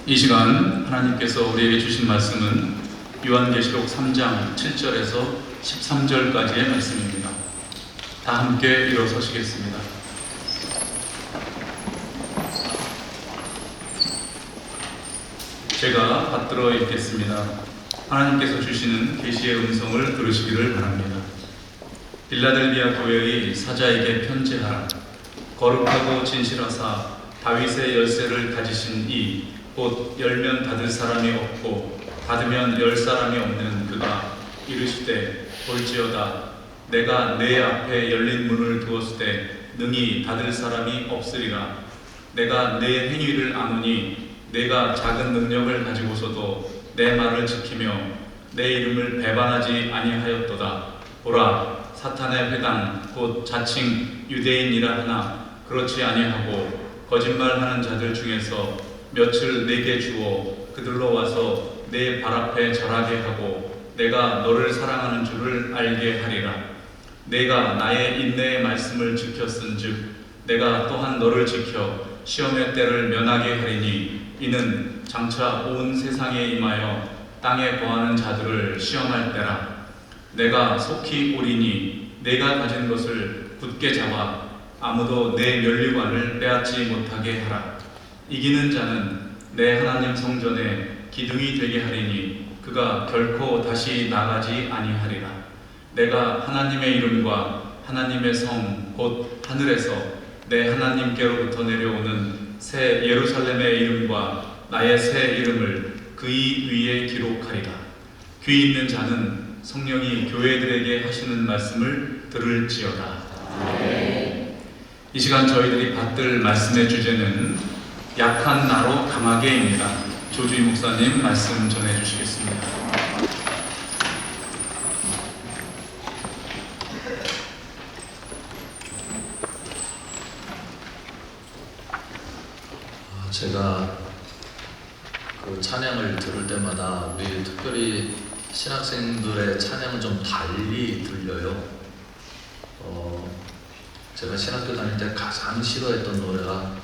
이 시간 하나님께서 우리에게 주신 말씀은 요한계시록 3장 7절에서 13절까지의 말씀입니다. 다 함께 일어서시겠습니다. 제가 받들어 읽겠습니다. 하나님께서 주시는 계시의 음성을 들으시기를 바랍니다. 빌라델비아 교회의 사자에게 편지하라. 거룩하고 진실하사 다윗의 열쇠를 가지신 이 곧 열면 닫을 사람이 없고 닫으면 열 사람이 없는 그가 이르시되 볼지어다 내가 내 앞에 열린 문을 두었을 때 능히 닫을 사람이 없으리라. 내가 내 행위를 아노니 내가 작은 능력을 가지고서도 내 말을 지키며 내 이름을 배반하지 아니하였도다. 보라, 사탄의 회당 곧 자칭 유대인이라 하나 그렇지 아니하고 거짓말하는 자들 중에서 며칠 내게 주어 그들로 와서 내 발 앞에 절하게 하고 내가 너를 사랑하는 줄을 알게 하리라. 내가 나의 인내의 말씀을 지켰은즉 내가 또한 너를 지켜 시험의 때를 면하게 하리니 이는 장차 온 세상에 임하여 땅에 거하는 자들을 시험할 때라. 내가 속히 오리니 내가 가진 것을 굳게 잡아 아무도 내 면류관을 빼앗지 못하게 하라. 이기는 자는 내 하나님 성전에 기둥이 되게 하리니 그가 결코 다시 나가지 아니하리라. 내가 하나님의 이름과 하나님의 성 곧 하늘에서 내 하나님께로부터 내려오는 새 예루살렘의 이름과 나의 새 이름을 그의 위에 기록하리라. 귀 있는 자는 성령이 교회들에게 하시는 말씀을 들을지어다. 이 시간 저희들이 받들 말씀의 주제는 약한 나로 강하게입니다. 조주희 목사님 말씀 전해주시겠습니다. 제가 그 찬양을 들을 때마다 우리 특별히 신학생들의 찬양은 좀 달리 들려요. 제가 신학교 다닐 때 가장 싫어했던 노래가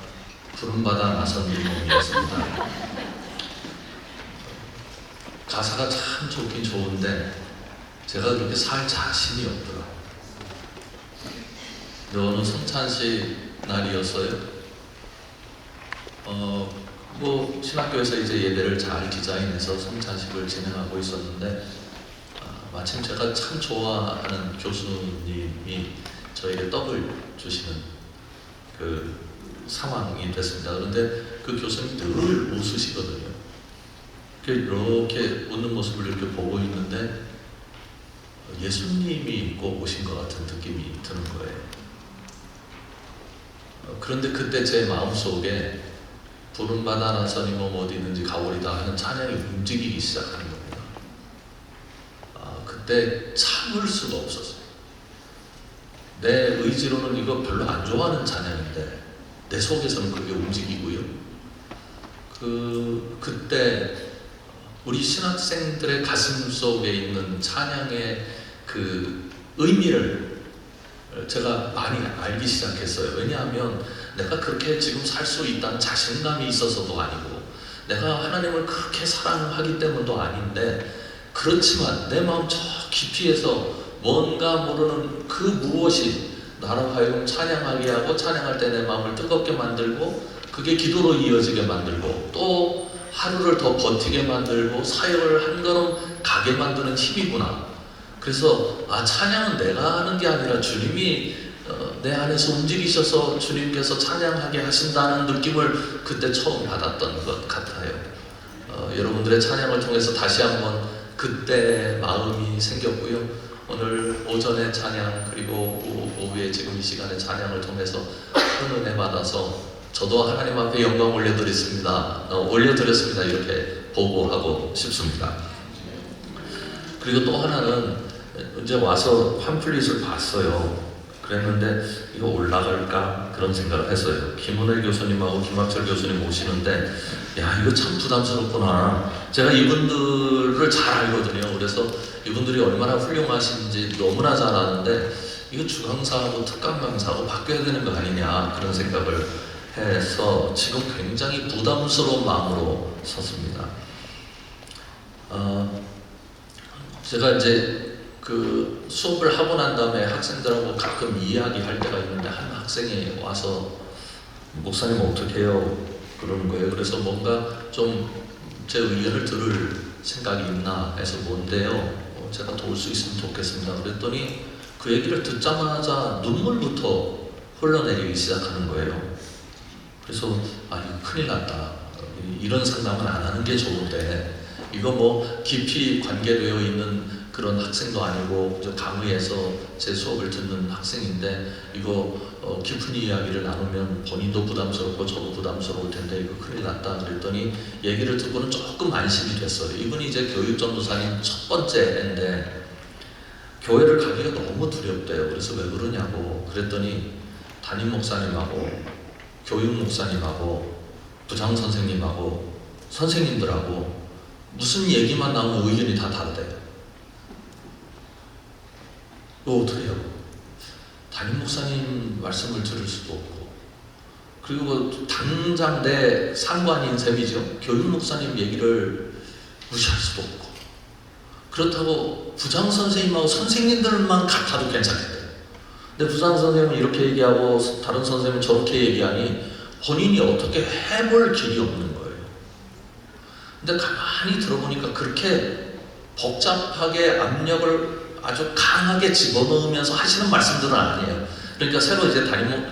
푸른바다 나선님이었습니다. 가사가 참 좋긴 좋은데 제가 그렇게 살 자신이 없더라. 근데 어느 성찬식 날이었어요. 신학교에서 이제 예배를 잘 디자인해서 성찬식을 진행하고 있었는데 마침 제가 참 좋아하는 교수님이 저에게 떡을 주시는 그 상황이 됐습니다. 그런데 그 교수님 늘 웃으시거든요. 이렇게 웃는 모습을 이렇게 보고 있는데 예수님이 꼭 오신 것 같은 느낌이 드는 거예요. 그런데 그때 제 마음속에 푸른 바다 나선이 어디 있는지 가오리다 하는 찬양이 움직이기 시작하는 겁니다. 그때 참을 수가 없었어요. 내 의지로는 이거 별로 안 좋아하는 찬양인데 내 속에서는 그게 움직이고요. 그때 우리 신학생들의 가슴 속에 있는 찬양의 그 의미를 제가 많이 알기 시작했어요. 왜냐하면 내가 그렇게 지금 살 수 있다는 자신감이 있어서도 아니고 내가 하나님을 그렇게 사랑하기 때문도 아닌데 그렇지만 내 마음 저 깊이에서 뭔가 모르는 그 무엇이 나로 하여금 찬양하게 하고 찬양할 때 내 마음을 뜨겁게 만들고 그게 기도로 이어지게 만들고 또 하루를 더 버티게 만들고 사역을 한 걸음 가게 만드는 힘이구나. 그래서 찬양은 내가 하는 게 아니라 주님이 내 안에서 움직이셔서 주님께서 찬양하게 하신다는 느낌을 그때 처음 받았던 것 같아요. 여러분들의 찬양을 통해서 다시 한번 그때 마음이 생겼고요. 오늘 오전의 찬양 그리고 오후에 지금 이 시간의 찬양을 통해서 큰 은혜 받아서 저도 하나님 앞에 영광 올려드렸습니다. 이렇게 보고하고 싶습니다. 그리고 또 하나는 이제 와서 팜플릿을 봤어요. 그랬는데 이거 올라갈까 그런 생각을 했어요. 김은혜 교수님하고 김학철 교수님 오시는데 야 이거 참 부담스럽구나. 제가 이분들을 잘 알거든요. 그래서 이분들이 얼마나 훌륭하신지 너무나 잘 아는데 이거 주강사하고 특강 강사하고 바뀌어야 되는 거 아니냐 그런 생각을 해서 지금 굉장히 부담스러운 마음으로 섰습니다. 제가 이제 그 수업을 하고 난 다음에 학생들하고 가끔 이야기할 때가 있는데 한 학생이 와서 목사님 어떻게 해요? 그러는 거예요. 그래서 뭔가 좀 제 의견을 들을 생각이 있나 해서 뭔데요? 제가 도울 수 있으면 좋겠습니다. 그랬더니 그 얘기를 듣자마자 눈물부터 흘러내리기 시작하는 거예요. 그래서 이거 큰일 났다. 이런 상담은 안 하는 게 좋은데 이거 뭐 깊이 관계되어 있는 그런 학생도 아니고 저 강의에서 제 수업을 듣는 학생인데 이거 깊은 이야기를 나누면 본인도 부담스럽고 저도 부담스러울 텐데 이거 큰일 났다 그랬더니 얘기를 듣고는 조금 안심이 됐어요. 이분이 이제 교육전도사님 첫 번째인데 교회를 가기가 너무 두렵대요. 그래서 왜 그러냐고 그랬더니 담임 목사님하고 교육 목사님하고 부장 선생님하고 선생님들하고 무슨 얘기만 나오면 의견이 다 다르대요. 이거 어떻게 해요? 담임 목사님 말씀을 들을 수도 없고 그리고 당장 내 상관인 셈이죠. 교육 목사님 얘기를 무시할 수도 없고 그렇다고 부장 선생님하고 선생님들만 같아도 괜찮겠대요. 근데 부장 선생님은 이렇게 얘기하고 다른 선생님은 저렇게 얘기하니 본인이 어떻게 해볼 길이 없는 거예요. 근데 가만히 들어보니까 그렇게 복잡하게 압력을 아주 강하게 집어넣으면서 하시는 말씀들은 아니에요. 그러니까 새로 이제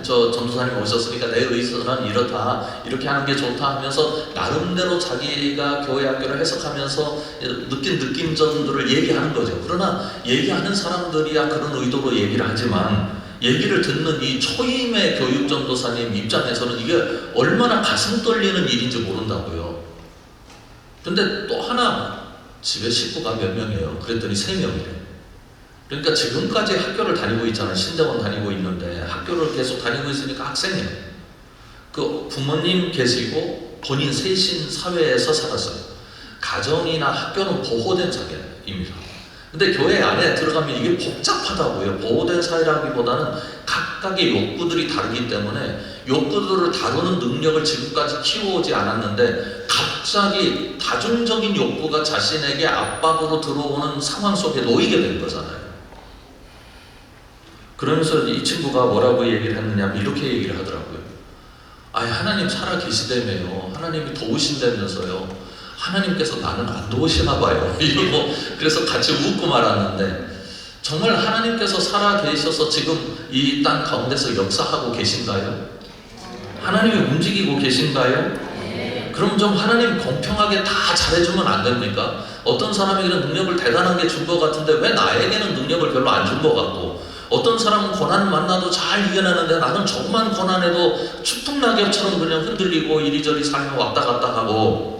전도사님 오셨으니까 내 의사는 이렇다, 이렇게 하는 게 좋다 하면서 나름대로 자기가 교회 학교를 해석하면서 느낀 느낌점들을 얘기하는 거죠. 그러나 얘기하는 사람들이야 그런 의도로 얘기를 하지만 얘기를 듣는 이 초임의 교육전도사님 입장에서는 이게 얼마나 가슴 떨리는 일인지 모른다고요. 근데 또 하나 집에 식구가 몇 명이에요? 그랬더니 3명이래요. 그러니까 지금까지 학교를 다니고 있잖아요. 신대원 다니고 있는데 학교를 계속 다니고 있으니까 학생이에요. 그 부모님 계시고 본인 셋인 사회에서 살았어요. 가정이나 학교는 보호된 사회입니다. 근데 교회 안에 들어가면 이게 복잡하다고요. 보호된 사회라기보다는 각각의 욕구들이 다르기 때문에 욕구들을 다루는 능력을 지금까지 키워오지 않았는데 갑자기 다중적인 욕구가 자신에게 압박으로 들어오는 상황 속에 놓이게 된 거잖아요. 그러면서 이 친구가 뭐라고 얘기를 했느냐면 이렇게 얘기를 하더라고요. 하나님 살아 계시다며요. 하나님이 도우신다면서요. 하나님께서 나는 안 도우시나 봐요. 이러고 그래서 같이 웃고 말았는데 정말 하나님께서 살아 계셔서 지금 이 땅 가운데서 역사하고 계신가요? 하나님이 움직이고 계신가요? 그럼 좀 하나님 공평하게 다 잘해주면 안 됩니까? 어떤 사람에게는 능력을 대단하게 준 것 같은데 왜 나에게는 능력을 별로 안 준 것 같고 어떤 사람은 고난 만나도 잘 이겨내는데 나는 조그만 고난에도 추풍낙엽처럼 그냥 흔들리고 이리저리 삶에 왔다 갔다 하고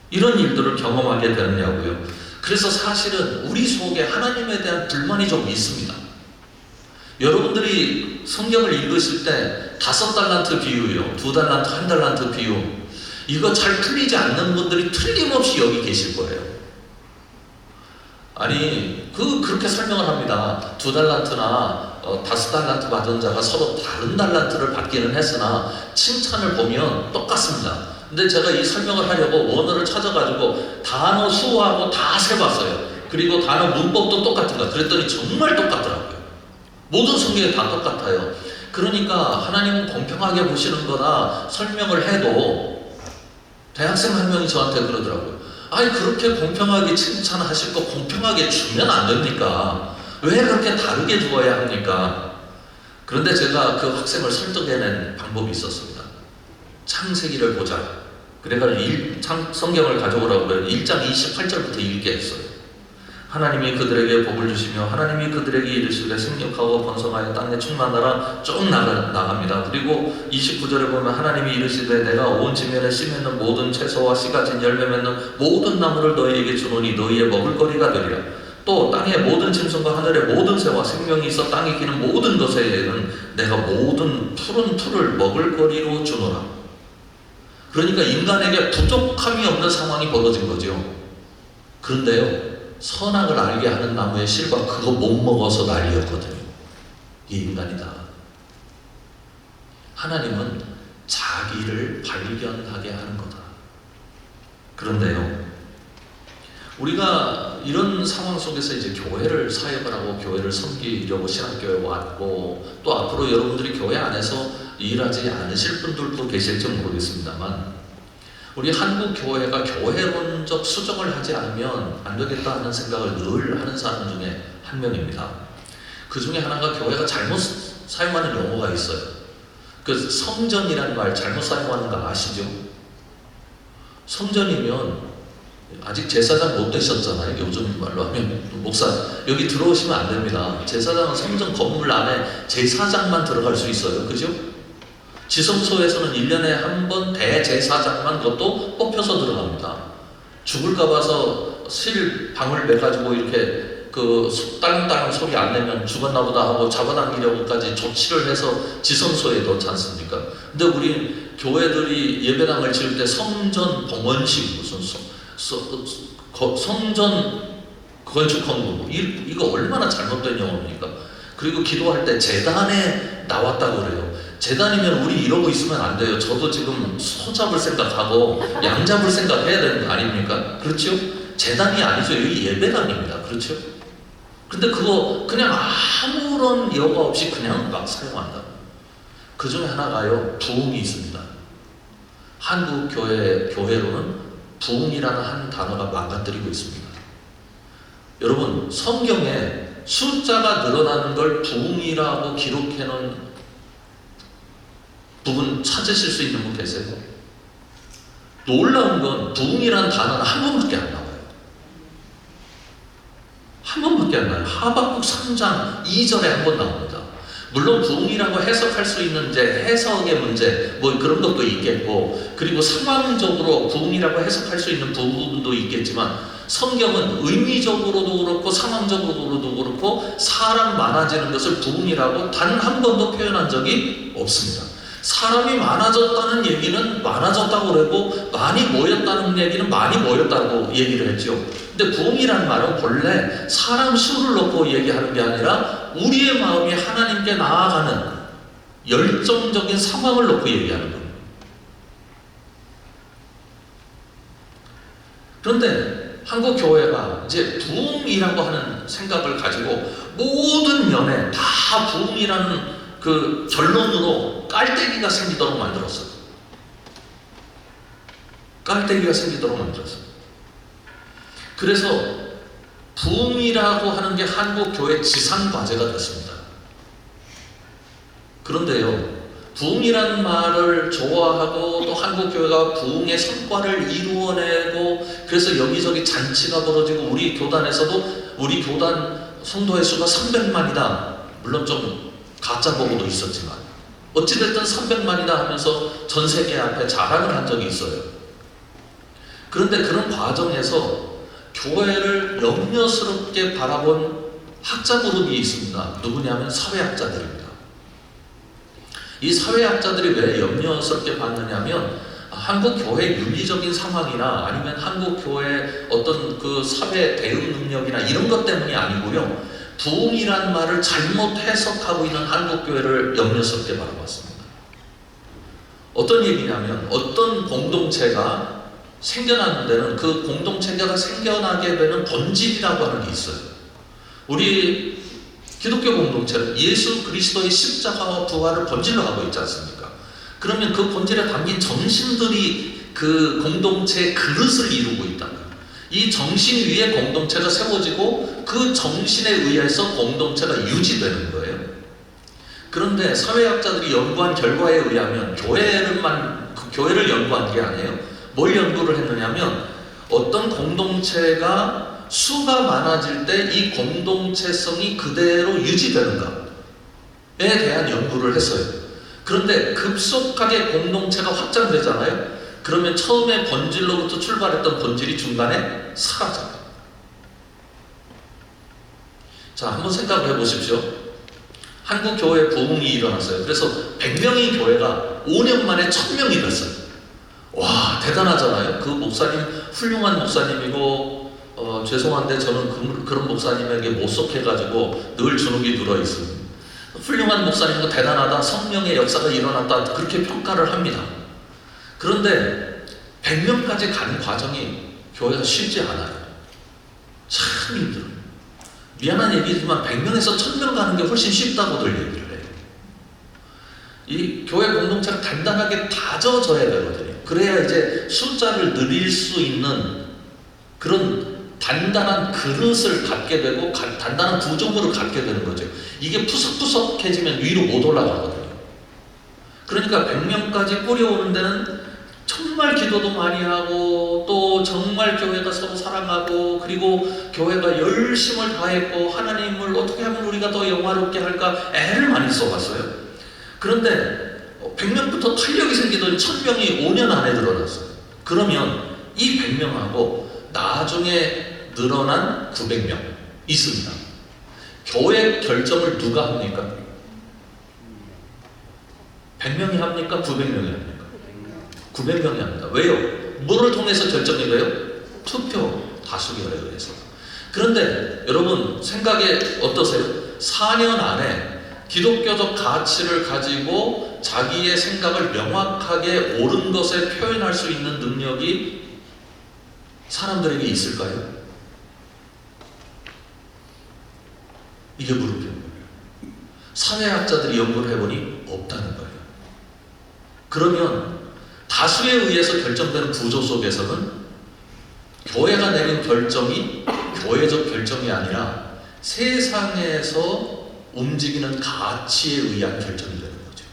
이런 일들을 경험하게 되느냐고요. 그래서 사실은 우리 속에 하나님에 대한 불만이 좀 있습니다. 여러분들이 성경을 읽으실 때 5달란트 비유요, 2달란트, 1달란트 비유 이거 잘 풀리지 않는 분들이 틀림없이 여기 계실 거예요. 아니 그렇게 설명을 합니다. 2달란트나 5달란트 받은 자가 서로 다른 달란트를 받기는 했으나 칭찬을 보면 똑같습니다. 근데 제가 이 설명을 하려고 원어를 찾아가지고 단어 수하고 다 세봤어요. 그리고 단어 문법도 똑같은 거야. 그랬더니 정말 똑같더라고요. 모든 성경이 다 똑같아요. 그러니까 하나님은 공평하게 보시는 거라 설명을 해도 대학생 한 명이 저한테 그러더라고요. 그렇게 공평하게 칭찬하실 거 공평하게 주면 안 됩니까? 왜 그렇게 다르게 주어야 합니까? 그런데 제가 그 학생을 설득해낸 방법이 있었습니다. 창세기를 보자. 그래가지고 성경을 가져오라고 그래요. 1장 28절부터 읽게 했어요. 하나님이 그들에게 복을 주시며 하나님이 그들에게 이르시되 생육하고 번성하여 땅에 충만하라 쭉 나갑니다. 그리고 29절에 보면 하나님이 이르시되 내가 온 지면에 씨 맺는 모든 채소와 씨 가진 열매 맺는 모든 나무를 너희에게 주노니 너희의 먹을거리가 되리라. 또 땅의 모든 짐승과 하늘의 모든 새와 생명이 있어 땅에 기는 모든 것에는 내가 모든 푸른 풀을 먹을거리로 주노라. 그러니까 인간에게 부족함이 없는 상황이 벌어진 거죠. 그런데요, 선악을 알게 하는 나무의 실과 그거 못 먹어서 난리였거든요. 이 인간이다. 하나님은 자기를 발견하게 하는 거다. 그런데요, 우리가 이런 상황 속에서 이제 교회를 사역을 하고 교회를 섬기려고 신학교에 왔고, 또 앞으로 여러분들이 교회 안에서 일하지 않으실 분들도 계실지 모르겠습니다만, 우리 한국 교회가 교회론적 수정을 하지 않으면 안 되겠다 하는 생각을 늘 하는 사람 중에 한 명입니다. 그 중에 하나가 교회가 잘못 사용하는 용어가 있어요. 그 성전이라는 말 잘못 사용하는 거 아시죠? 성전이면 아직 제사장 못 되셨잖아요. 요즘 말로 하면 목사 여기 들어오시면 안 됩니다. 제사장은 성전 건물 안에 제사장만 들어갈 수 있어요. 그죠? 지성소에서는 1년에 한 번 대제사장만 그것도 뽑혀서 들어갑니다. 죽을까 봐서 실 방울 매가지고 이렇게 그 딸랑딸랑 소리 안 내면 죽었나 보다 하고 잡아당기려고까지 조치를 해서 지성소에 넣지 않습니까? 근데 우리 교회들이 예배당을 지을 때 성전 봉헌식 무슨 성전 건축 헌금 이거 얼마나 잘못된 용어입니까? 그리고 기도할 때 제단에 나왔다고 그래요. 제단이면 우리 이러고 있으면 안 돼요. 저도 지금 소 잡을 생각하고 양 잡을 생각해야 되는 거 아닙니까? 그렇죠? 제단이 아니죠. 여기 예배당입니다. 그렇죠? 근데 그거 그냥 아무런 여과 없이 그냥 막 사용한다. 그 중에 하나가요, 부흥이 있습니다. 한국 교회로는 부흥이라는 한 단어가 망가뜨리고 있습니다. 여러분, 성경에 숫자가 늘어나는 걸 부흥이라고 기록해 놓은 부분 찾으실 수 있는 분 계세요? 놀라운 건 부흥이라는 단어는 한 번밖에 안 나와요. 한 번밖에 안 나와요. 하박국 3장 2절에 한 번 나옵니다. 물론 부흥이라고 해석할 수 있는 이제 해석의 문제 뭐 그런 것도 있겠고, 그리고 상황적으로 부흥이라고 해석할 수 있는 부분도 있겠지만, 성경은 의미적으로도 그렇고 상황적으로도 그렇고 사람 많아지는 것을 부흥이라고 단 한 번도 표현한 적이 없습니다. 사람이 많아졌다는 얘기는 많아졌다고 그러고, 많이 모였다는 얘기는 많이 모였다고 얘기를 했죠. 근데 부흥이라는 말은 본래 사람 수를 놓고 얘기하는 게 아니라 우리의 마음이 하나님께 나아가는 열정적인 상황을 놓고 얘기하는 거예요. 그런데 한국 교회가 이제 부흥이라고 하는 생각을 가지고 모든 면에 다 부흥이라는 그 결론으로 깔때기가 생기도록 만들었어요. 깔때기가 생기도록 만들었어요. 그래서 부흥이라고 하는 게 한국 교회 지상 과제가 됐습니다. 그런데요, 부흥이라는 말을 좋아하고 또 한국 교회가 부흥의 성과를 이루어내고, 그래서 여기저기 잔치가 벌어지고, 우리 교단에서도 우리 교단 성도의 수가 300만이다. 물론 좀 가짜 보고도 있었지만 어찌됐든 300만이다 하면서 전 세계 앞에 자랑을 한 적이 있어요. 그런데 그런 과정에서 교회를 염려스럽게 바라본 학자 그룹이 있습니다. 누구냐면 사회학자들입니다. 이 사회학자들이 왜 염려스럽게 봤느냐면, 한국 교회 윤리적인 상황이나 아니면 한국 교회의 어떤 그 사회 대응 능력이나 이런 것 때문이 아니고요, 부흥이라는 말을 잘못 해석하고 있는 한국 교회를 염려스럽게 바라봤습니다. 어떤 얘기냐면, 어떤 공동체가 생겨나는 데는 그 공동체가 생겨나게 되는 본질이라고 하는 게 있어요. 우리 기독교 공동체는 예수 그리스도의 십자가와 부활을 본질로 하고 있지 않습니까? 그러면 그 본질에 담긴 정신들이 그 공동체의 그릇을 이루고 있다. 이 정신 위에 공동체가 세워지고 그 정신에 의해서 공동체가 유지되는 거예요. 그런데 사회학자들이 연구한 결과에 의하면 교회를 연구한 게 아니에요. 뭘 연구를 했느냐면, 어떤 공동체가 수가 많아질 때 이 공동체성이 그대로 유지되는가에 대한 연구를 했어요. 그런데 급속하게 공동체가 확장되잖아요. 그러면 처음에 본질로부터 출발했던 본질이 중간에 사라져요. 자, 한번 생각해 보십시오. 한국 교회에 부흥이 일어났어요. 그래서 100명의 교회가 5년 만에 1000명이 됐어요. 와, 대단하잖아요. 그 목사님 훌륭한 목사님이고, 죄송한데 저는 그런 목사님에게 못 속해가지고 늘 주눅이 들어있습니다. 훌륭한 목사님이고 대단하다, 성령의 역사가 일어났다, 그렇게 평가를 합니다. 그런데 100명까지 가는 과정이 교회가 쉽지 않아요. 참 힘들어요. 미안한 얘기지만 100명에서 1000명 가는 게 훨씬 쉽다고들 얘기를 해요. 이 교회 공동체가 단단하게 다져져야 되거든요. 그래야 이제 숫자를 늘릴 수 있는 그런 단단한 그릇을 갖게 되고 단단한 구조물을 갖게 되는 거죠. 이게 푸석푸석해지면 위로 못 올라가거든요. 그러니까 100명까지 뿌려오는 데는 정말 기도도 많이 하고 또 정말 교회가 서로 사랑하고 그리고 교회가 열심을 다했고 하나님을 어떻게 하면 우리가 더 영화롭게 할까 애를 많이 써봤어요. 그런데 100명부터 탄력이 생기더니 1000명이 5년 안에 늘어났어요. 그러면 이 100명하고 나중에 늘어난 900명 있습니다. 교회 결정을 누가 합니까? 100명이 합니까? 900명이 합니까? 900명이 합니다. 왜요? 뭐를 통해서 결정이 돼요? 투표 다수결에 의해서. 그런데 여러분 생각에 어떠세요? 4년 안에 기독교적 가치를 가지고 자기의 생각을 명확하게 옳은 것에 표현할 수 있는 능력이 사람들에게 있을까요? 이게 물음표인 거예요. 사회학자들이 연구를 해보니 없다는 거예요. 그러면 다수에 의해서 결정되는 구조 속에서는 교회가 내린 결정이 교회적 결정이 아니라 세상에서 움직이는 가치에 의한 결정이 되는 거죠.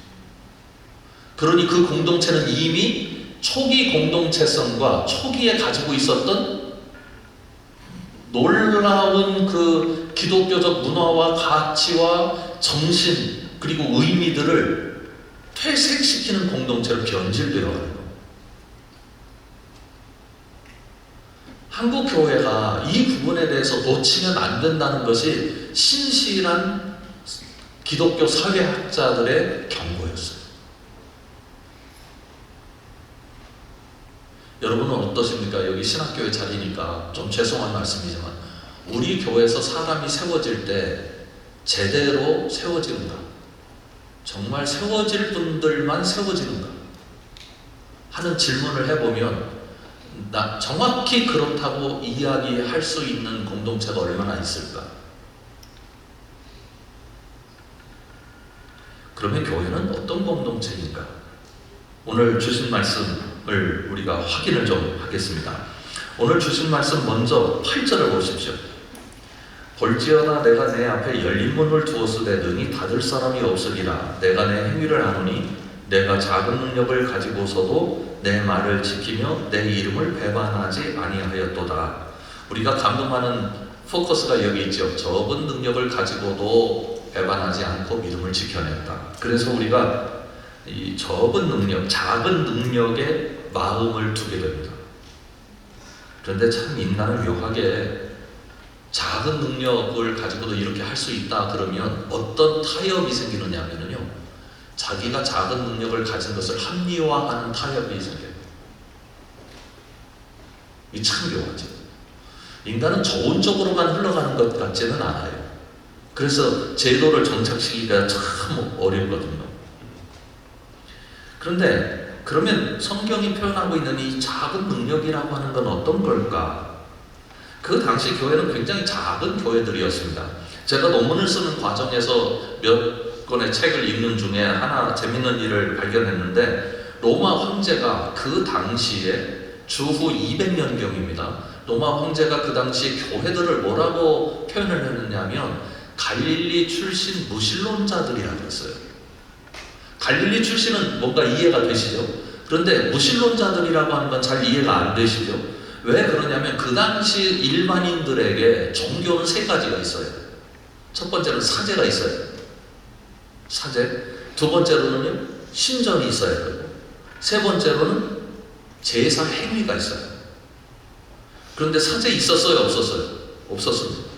그러니 그 공동체는 이미 초기 공동체성과 초기에 가지고 있었던 놀라운 그 기독교적 문화와 가치와 정신 그리고 의미들을 퇴색시키는 공동체로 변질되어 가는 거예요. 한국 교회가 이 부분에 대해서 놓치면 안 된다는 것이 신실한 기독교 사회학자들의 경고였어요. 여러분은 어떠십니까? 여기 신학교의 자리니까 좀 죄송한 말씀이지만 우리 교회에서 사람이 세워질 때 제대로 세워지는가? 정말 세워질 분들만 세워지는가? 하는 질문을 해보면 정확히 그렇다고 이야기할 수 있는 공동체가 얼마나 있을까? 그러면 교회는 어떤 공동체인가? 오늘 주신 말씀을 우리가 확인을 좀 하겠습니다. 오늘 주신 말씀 먼저 8절을 보십시오. 볼지어다 내가 내 앞에 열린 문을 두었으되 능히 닫을 사람이 없으리라. 내가 내 행위를 아노니 내가 작은 능력을 가지고서도 내 말을 지키며 내 이름을 배반하지 아니하였도다. 우리가 감동하는 포커스가 여기 있죠. 적은 능력을 가지고도 배반하지 않고 믿음을 지켜냈다. 그래서 우리가 이 적은 능력, 작은 능력에 마음을 두게 됩니다. 그런데 참 인간은 묘하게 작은 능력을 가지고도 이렇게 할 수 있다 그러면 어떤 타협이 생기느냐면요, 자기가 작은 능력을 가진 것을 합리화하는 타협이 생겨요. 이 참 묘하죠. 인간은 좋은 쪽으로만 흘러가는 것 같지는 않아요. 그래서 제도를 정착시키기가 참 어렵거든요. 그런데 그러면 성경이 표현하고 있는 이 작은 능력이라고 하는 건 어떤 걸까? 그 당시 교회는 굉장히 작은 교회들이었습니다. 제가 논문을 쓰는 과정에서 몇 권의 책을 읽는 중에 하나 재밌는 일을 발견했는데, 로마 황제가 그 당시에 주후 200년경입니다. 로마 황제가 그 당시 교회들을 뭐라고 표현을 했느냐면 갈릴리 출신 무신론자들이라고 했어요. 갈릴리 출신은 뭔가 이해가 되시죠? 그런데 무신론자들이라고 하는 건 잘 이해가 안 되시죠? 왜 그러냐면 그 당시 일반인들에게 종교는 세 가지가 있어요. 첫 번째는 사제가 있어요. 사제. 두 번째로는요, 신전이 있어야 되고, 세 번째로는 제사 행위가 있어요. 그런데 사제 있었어요? 없었어요? 없었습니다.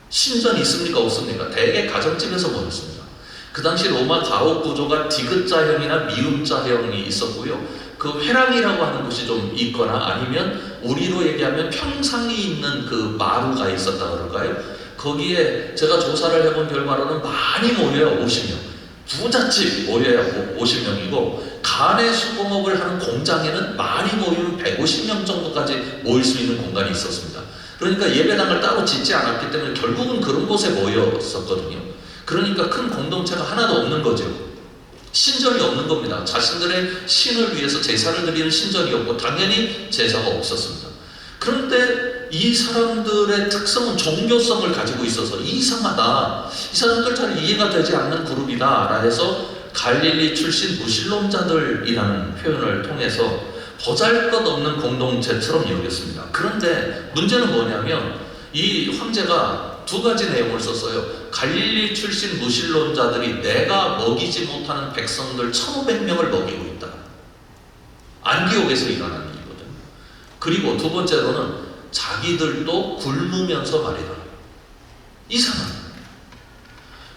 신전 있습니까? 없습니까? 대개 가정집에서 모였습니다. 그 당시 로마 가옥 구조가 디귿자형이나 미음자형이 있었고요. 그 회랑이라고 하는 곳이 좀 있거나 아니면 우리로 얘기하면 평상이 있는 그 마루가 있었다 그럴까요? 거기에 제가 조사를 해본 결과로는 많이 모여야 50명, 부잣집 모여야 50명이고 간의 수공업을 하는 공장에는 많이 모이면 150명 정도까지 모일 수 있는 공간이 있었습니다. 그러니까 예배당을 따로 짓지 않았기 때문에 결국은 그런 곳에 모였었거든요. 그러니까 큰 공동체가 하나도 없는 거죠. 신전이 없는 겁니다. 자신들의 신을 위해서 제사를 드리는 신전이 없고 당연히 제사가 없었습니다. 그런데 이 사람들의 특성은 종교성을 가지고 있어서 이상하다, 이 사람들 잘 이해가 되지 않는 그룹이다 라 해서 갈릴리 출신 무신론자들이라는 표현을 통해서 보잘것없는 공동체처럼 여겼습니다. 그런데 문제는 뭐냐면 이 황제가 두 가지 내용을 썼어요. 갈릴리 출신 무신론자들이 내가 먹이지 못하는 백성들 1500명을 먹이고 있다. 안디옥에서 일어난 일이거든요. 그리고 두 번째로는 자기들도 굶으면서 말이다. 이상한,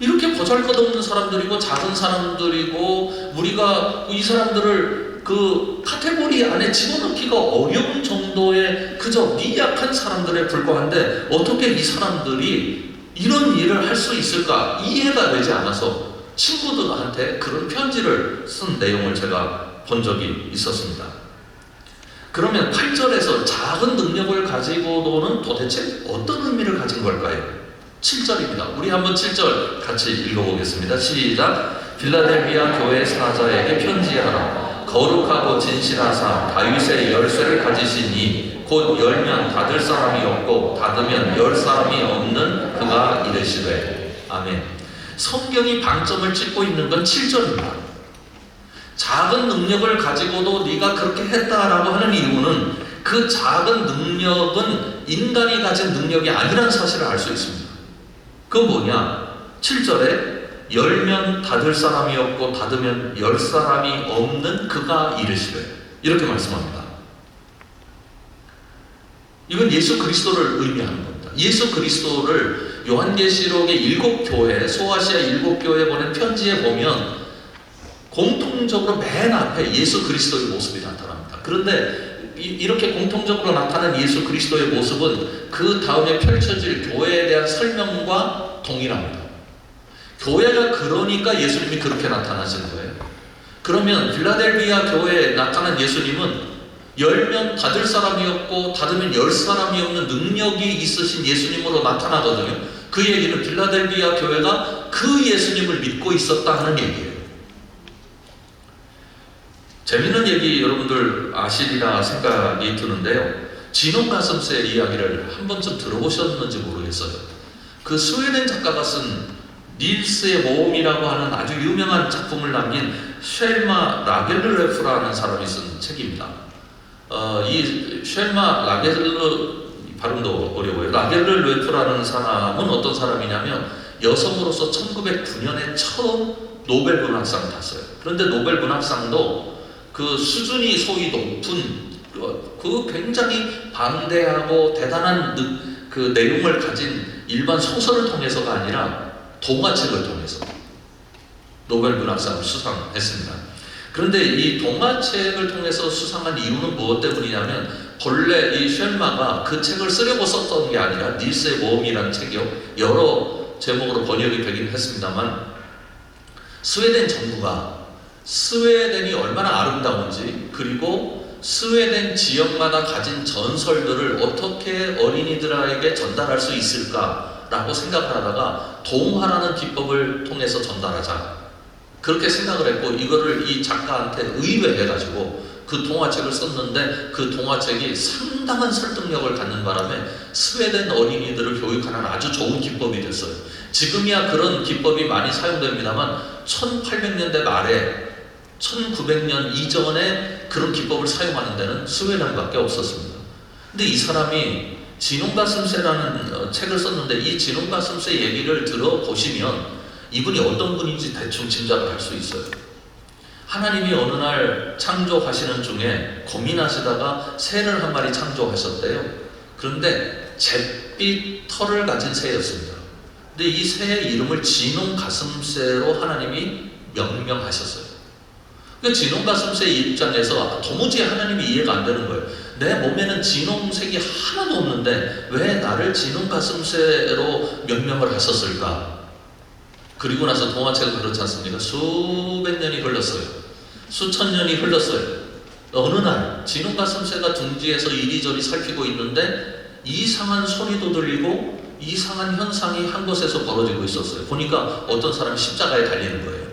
이렇게 보잘것없는 사람들이고 작은 사람들이고 우리가 이 사람들을 그 카테고리 안에 집어넣기가 어려운 정도의 그저 미약한 사람들에 불과한데 어떻게 이 사람들이 이런 일을 할 수 있을까 이해가 되지 않아서 친구들한테 그런 편지를 쓴 내용을 제가 본 적이 있었습니다. 그러면 8절에서 작은 능력을 가지고도는 도대체 어떤 의미를 가진 걸까요? 7절입니다. 우리 한번 7절 같이 읽어보겠습니다. 시작. 빌라델비아 교회 사자에게 편지하라. 거룩하고 진실하사 다윗의 열쇠를 가지시니 곧 열면 닫을 사람이 없고 닫으면 열 사람이 없는 그가 이르시되. 아멘. 성경이 방점을 찍고 있는 건 7절입니다. 작은 능력을 가지고도 네가 그렇게 했다라고 하는 이유는 그 작은 능력은 인간이 가진 능력이 아니라는 사실을 알 수 있습니다. 그건 뭐냐? 7절에 열면 닫을 사람이 없고 닫으면 열 사람이 없는 그가 이르시되, 이렇게 말씀합니다. 이건 예수 그리스도를 의미하는 겁니다. 예수 그리스도를 요한계시록의 7교회, 소아시아 7교회에 보낸 편지에 보면 공통적으로 맨 앞에 예수 그리스도의 모습이 나타납니다. 그런데 이렇게 공통적으로 나타난 예수 그리스도의 모습은 그 다음에 펼쳐질 교회에 대한 설명과 동일합니다. 교회가 그러니까 예수님이 그렇게 나타나신 거예요. 그러면 필라델비아 교회에 나타난 예수님은 열면 닫을 사람이 없고 닫으면 열 사람이 없는 능력이 있으신 예수님으로 나타나거든요. 그 얘기는 필라델비아 교회가 그 예수님을 믿고 있었다 하는 얘기예요. 재밌는 얘기 여러분들 아시리라 생각이 드는데요. 진홍가슴새 이야기를 한 번쯤 들어보셨는지 모르겠어요. 그 스웨덴 작가가 쓴 닐스의 모험이라고 하는 아주 유명한 작품을 남긴 쉘마 라겔르레프라는 사람이 쓴 책입니다. 이 쉘마 라겔르, 발음도 어려워요. 라겔르레프라는 사람은 어떤 사람이냐면 여성으로서 1909년에 처음 노벨 문학상을 탔어요. 그런데 노벨 문학상도 그 수준이 소위 높은 그 굉장히 방대하고 대단한 그 내용을 가진 일반 소설을 통해서가 아니라 동화책을 통해서 노벨 문학상을 수상했습니다. 그런데 이 동화책을 통해서 수상한 이유는 무엇 때문이냐면 본래 이 쉘마가 그 책을 쓰려고 썼던 게 아니라 닐스의 모험이라는 책이요, 여러 제목으로 번역이 되긴 했습니다만 스웨덴 정부가 스웨덴이 얼마나 아름다운지, 그리고 스웨덴 지역마다 가진 전설들을 어떻게 어린이들에게 전달할 수 있을까라고 생각을 하다가 동화라는 기법을 통해서 전달하자, 그렇게 생각을 했고 이거를 이 작가한테 의뢰해가지고 그 동화책을 썼는데 그 동화책이 상당한 설득력을 갖는 바람에 스웨덴 어린이들을 교육하는 아주 좋은 기법이 됐어요. 지금이야 그런 기법이 많이 사용됩니다만 1800년대 말에 1900년 이전에 그런 기법을 사용하는 데는 스웨덴밖에 없었습니다. 근데 이 사람이 진홍가슴새라는 책을 썼는데 이 진홍가슴새 얘기를 들어보시면 이분이 어떤 분인지 대충 짐작을 할 수 있어요. 하나님이 어느 날 창조하시는 중에 고민하시다가 새를 한 마리 창조하셨대요. 그런데 잿빛 털을 가진 새였습니다. 근데 이 새의 이름을 진홍가슴새로 하나님이 명명하셨어요. 그 진홍가슴새의 입장에서 도무지 하나님이 이해가 안 되는 거예요. 내 몸에는 진홍색이 하나도 없는데 왜 나를 진홍가슴새로 명명을 하셨을까? 그리고 나서 동화책은 그렇지 않습니까? 수백 년이 흘렀어요. 수천 년이 흘렀어요. 어느 날 진홍가슴새가 둥지에서 이리저리 살피고 있는데 이상한 소리도 들리고 이상한 현상이 한 곳에서 벌어지고 있었어요. 보니까 어떤 사람이 십자가에 달리는 거예요.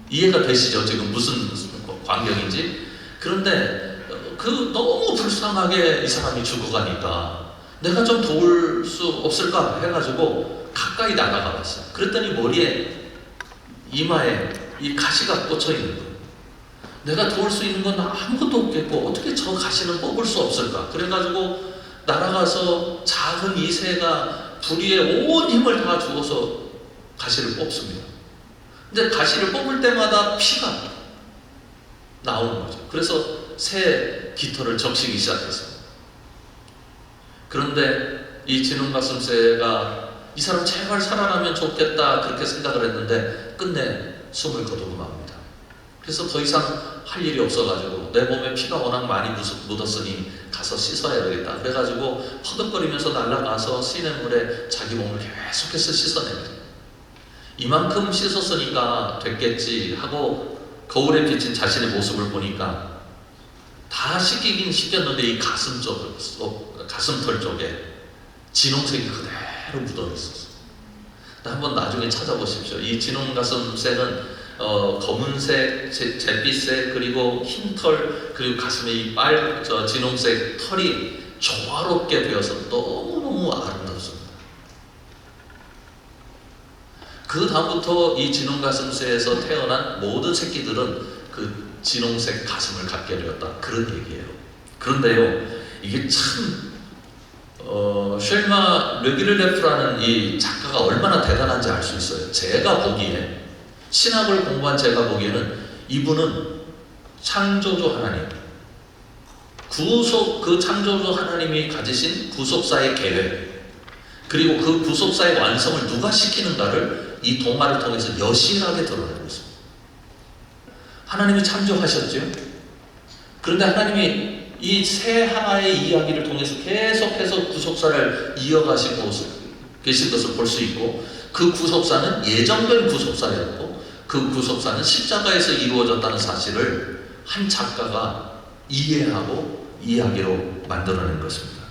이해가 되시죠? 지금 무슨 광경인지? 그런데 그 너무 불쌍하게 이 사람이 죽어가니까 내가 좀 도울 수 없을까 해가지고 가까이 다가가 봤어요. 그랬더니 머리에 이마에 이 가시가 꽂혀 있는 거예요. 내가 도울 수 있는 건 아무것도 없겠고 어떻게 저 가시는 뽑을 수 없을까? 그래가지고 날아가서 작은 이 새가 부리에 온 힘을 다 주어서 가시를 뽑습니다. 근데 가시를 뽑을 때마다 피가 나오는 거죠. 그래서 새 깃털을 적시기 시작했어요. 그런데 이 진홍가슴새가 이 사람 제발 살아나면 좋겠다 그렇게 생각을 했는데 끝내 숨을 거두고 맙니다. 그래서 더 이상 할 일이 없어가지고 내 몸에 피가 워낙 많이 묻었으니 가서 씻어야 되겠다. 그래가지고 퍼득거리면서 날아가서 시냇물에 자기 몸을 계속해서 씻어냅니다. 이만큼 씻었으니까 됐겠지 하고 거울에 비친 자신의 모습을 보니까 다 씻기긴 씻겼는데 이 가슴털 쪽에 진홍색이 그대로 묻어 있었어요. 한번 나중에 찾아보십시오. 이 진홍가슴새는 검은색, 잿빛색, 그리고 흰털, 그리고 가슴에 이 진홍색 털이 조화롭게 되어서 너무너무 아름답습니다. 그 다음부터 이 진홍가슴새에서 태어난 모든 새끼들은 그 진홍색 가슴을 갖게 되었다. 그런 얘기예요. 그런데요, 이게 참 쉘마 르기르레프라는 이 작가가 얼마나 대단한지 알 수 있어요. 제가 보기에 신학을 공부한 제가 보기에는 이분은 창조주 하나님, 그 창조주 하나님이 가지신 구속사의 계획, 그리고 그 구속사의 완성을 누가 시키는가를 이 동화를 통해서 여실하게 드러내고 있습니다. 하나님이 창조하셨죠. 그런데 하나님이 이 새 하나의 이야기를 통해서 계속해서 구속사를 이어가시고 계신 것을 볼 수 있고, 그 구속사는 예정된 구속사였고 그 구속사는 십자가에서 이루어졌다는 사실을 한 작가가 이해하고 이야기로 만들어낸 것입니다.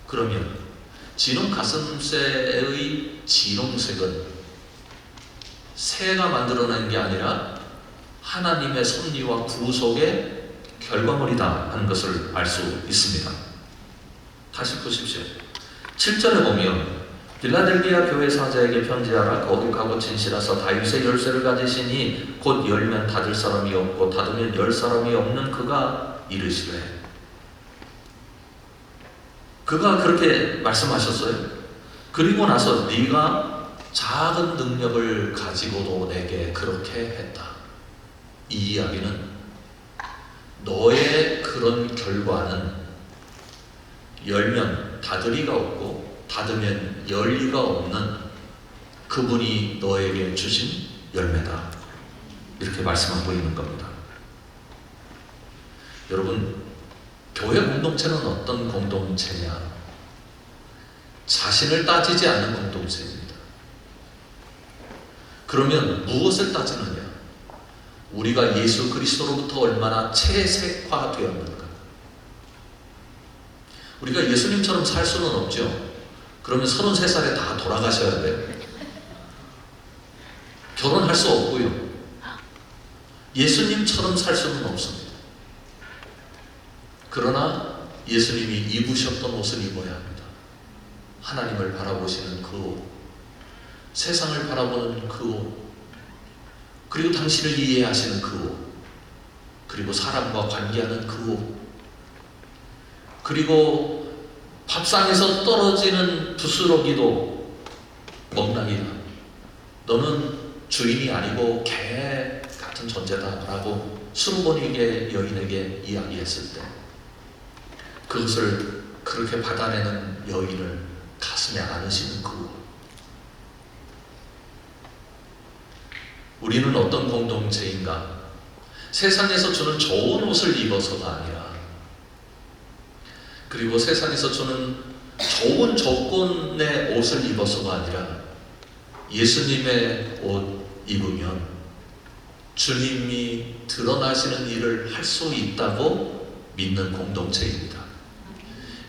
그러면 진홍가슴새의 진홍색은 새가 만들어낸 게 아니라 하나님의 섭리와 구속의 결과물이다 하는 것을 알 수 있습니다. 다시 보십시오. 7절에 보면 빌라델비아 교회 사자에게 편지하라. 거룩하고 진실하사 다윗의 열쇠를 가지시니 곧 열면 닫을 사람이 없고 닫으면 열 사람이 없는 그가 이르시되. 그가 그렇게 말씀하셨어요. 그리고 나서 네가 작은 능력을 가지고도 내게 그렇게 했다. 이 이야기는 너의 그런 결과는 열면 닫을 리가 없고 닫으면 열 리가 없는 그분이 너에게 주신 열매다. 이렇게 말씀하고 있는 겁니다. 여러분, 교회 공동체는 어떤 공동체냐? 자신을 따지지 않는 공동체입니다. 그러면 무엇을 따지느냐? 우리가 예수 그리스도로부터 얼마나 채색화되었는가? 우리가 예수님처럼 살 수는 없죠. 그러면 33살에 다 돌아가셔야 돼요. 결혼할 수 없고요. 예수님처럼 살 수는 없습니다. 그러나 예수님이 입으셨던 옷을 입어야 합니다. 하나님을 바라보시는 그 옷, 세상을 바라보는 그 옷, 그리고 당신을 이해하시는 그 옷, 그리고 사람과 관계하는 그 옷, 그리고 밥상에서 떨어지는 부스러기도 먹나니라. 너는 주인이 아니고 개 같은 존재다 라고 수르보니게 여인에게 이야기했을 때 그것을 그렇게 받아내는 여인을 가슴에 안으시는 그 옷. 우리는 어떤 공동체인가? 세상에서 주는 좋은 옷을 입어서가 아니라, 그리고 세상에서 주는 좋은 조건의 옷을 입어서가 아니라 예수님의 옷 입으면 주님이 드러나시는 일을 할 수 있다고 믿는 공동체입니다.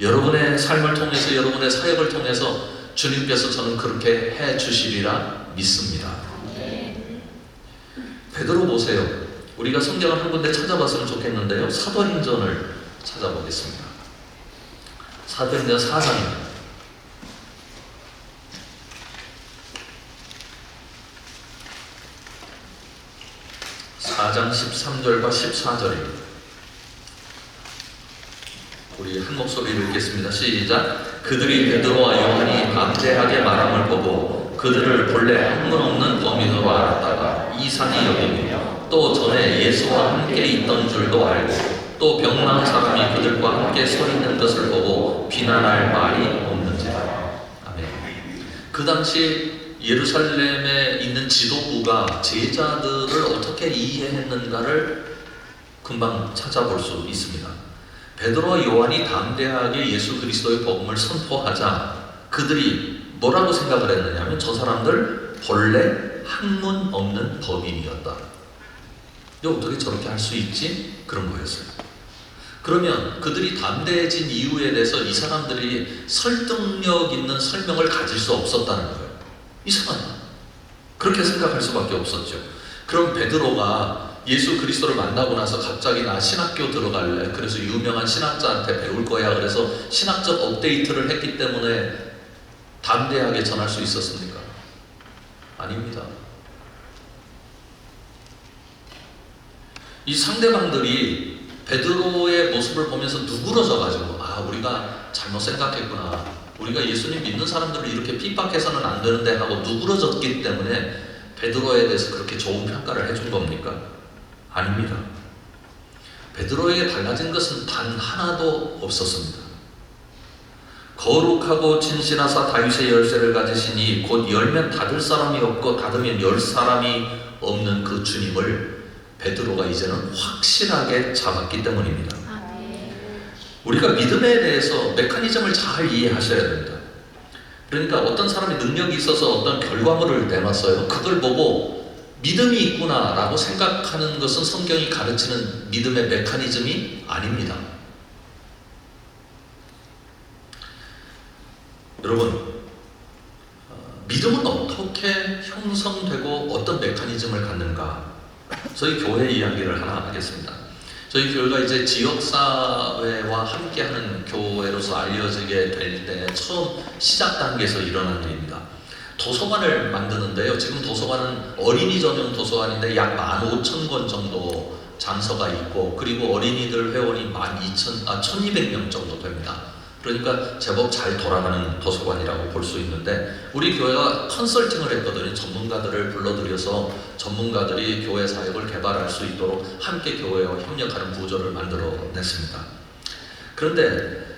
여러분의 삶을 통해서, 여러분의 사역을 통해서 주님께서 저는 그렇게 해 주시리라 믿습니다. 베드로 보세요. 우리가 성경을 한 군데 찾아봤으면 좋겠는데요, 사도행전을 찾아보겠습니다. 사도행전 4장입니다. 4장 13절과 14절입니다. 우리 한 목소리로 읽겠습니다. 시작. 그들이 베드로와 요한이 담대하게 말함을 보고 그들을 본래 학문 없는 범인으로 알았다가 이상히 여기며, 또 전에 예수와 함께 있던 줄도 알고, 또 병나은 사람이 그들과 함께 서 있는 것을 보고 비난할 말이 없는지라. 아멘. 그 당시 예루살렘에 있는 지도부가 제자들을 어떻게 이해했는가를 금방 찾아볼 수 있습니다. 베드로와 요한이 담대하게 예수 그리스도의 복음을 선포하자 그들이 뭐라고 생각을 했느냐면, 저 사람들 본래 학문 없는 범인이었다. 어떻게 저렇게 할 수 있지? 그런 거였어요. 그러면 그들이 담대해진 이유에 대해서 이 사람들이 설득력 있는 설명을 가질 수 없었다는 거예요. 이상하다. 그렇게 생각할 수밖에 없었죠. 그럼 베드로가 예수 그리스도를 만나고 나서 갑자기 나 신학교 들어갈래, 그래서 유명한 신학자한테 배울 거야, 그래서 신학적 업데이트를 했기 때문에 담대하게 전할 수 있었습니까? 아닙니다. 이 상대방들이 베드로의 모습을 보면서 누그러져가지고, 우리가 잘못 생각했구나, 우리가 예수님 믿는 사람들을 이렇게 핍박해서는 안 되는데 하고 누그러졌기 때문에 베드로에 대해서 그렇게 좋은 평가를 해준 겁니까? 아닙니다. 베드로에게 달라진 것은 단 하나도 없었습니다. 거룩하고 진실하사 다윗의 열쇠를 가지시니 곧 열면 닫을 사람이 없고 닫으면 열 사람이 없는 그 주님을 베드로가 이제는 확실하게 잡았기 때문입니다. 우리가 믿음에 대해서 메커니즘을 잘 이해하셔야 됩니다. 그러니까 어떤 사람이 능력이 있어서 어떤 결과물을 내놨어요. 그걸 보고 믿음이 있구나 라고 생각하는 것은 성경이 가르치는 믿음의 메커니즘이 아닙니다. 여러분, 믿음은 어떻게 형성되고 어떤 메커니즘을 갖는가? 저희 교회 이야기를 하나 하겠습니다. 저희 교회가 이제 지역사회와 함께하는 교회로서 알려지게 될 때 처음 시작 단계에서 일어난 일입니다. 도서관을 만드는데요. 지금 도서관은 어린이 전용 도서관인데 약 15,000권 정도 장소가 있고, 그리고 어린이들 회원이 1,200명 정도 됩니다. 그러니까 제법 잘 돌아가는 도서관이라고 볼 수 있는데, 우리 교회가 컨설팅을 했거든요. 전문가들을 불러들여서 전문가들이 교회 사역을 개발할 수 있도록 함께 교회와 협력하는 구조를 만들어냈습니다. 그런데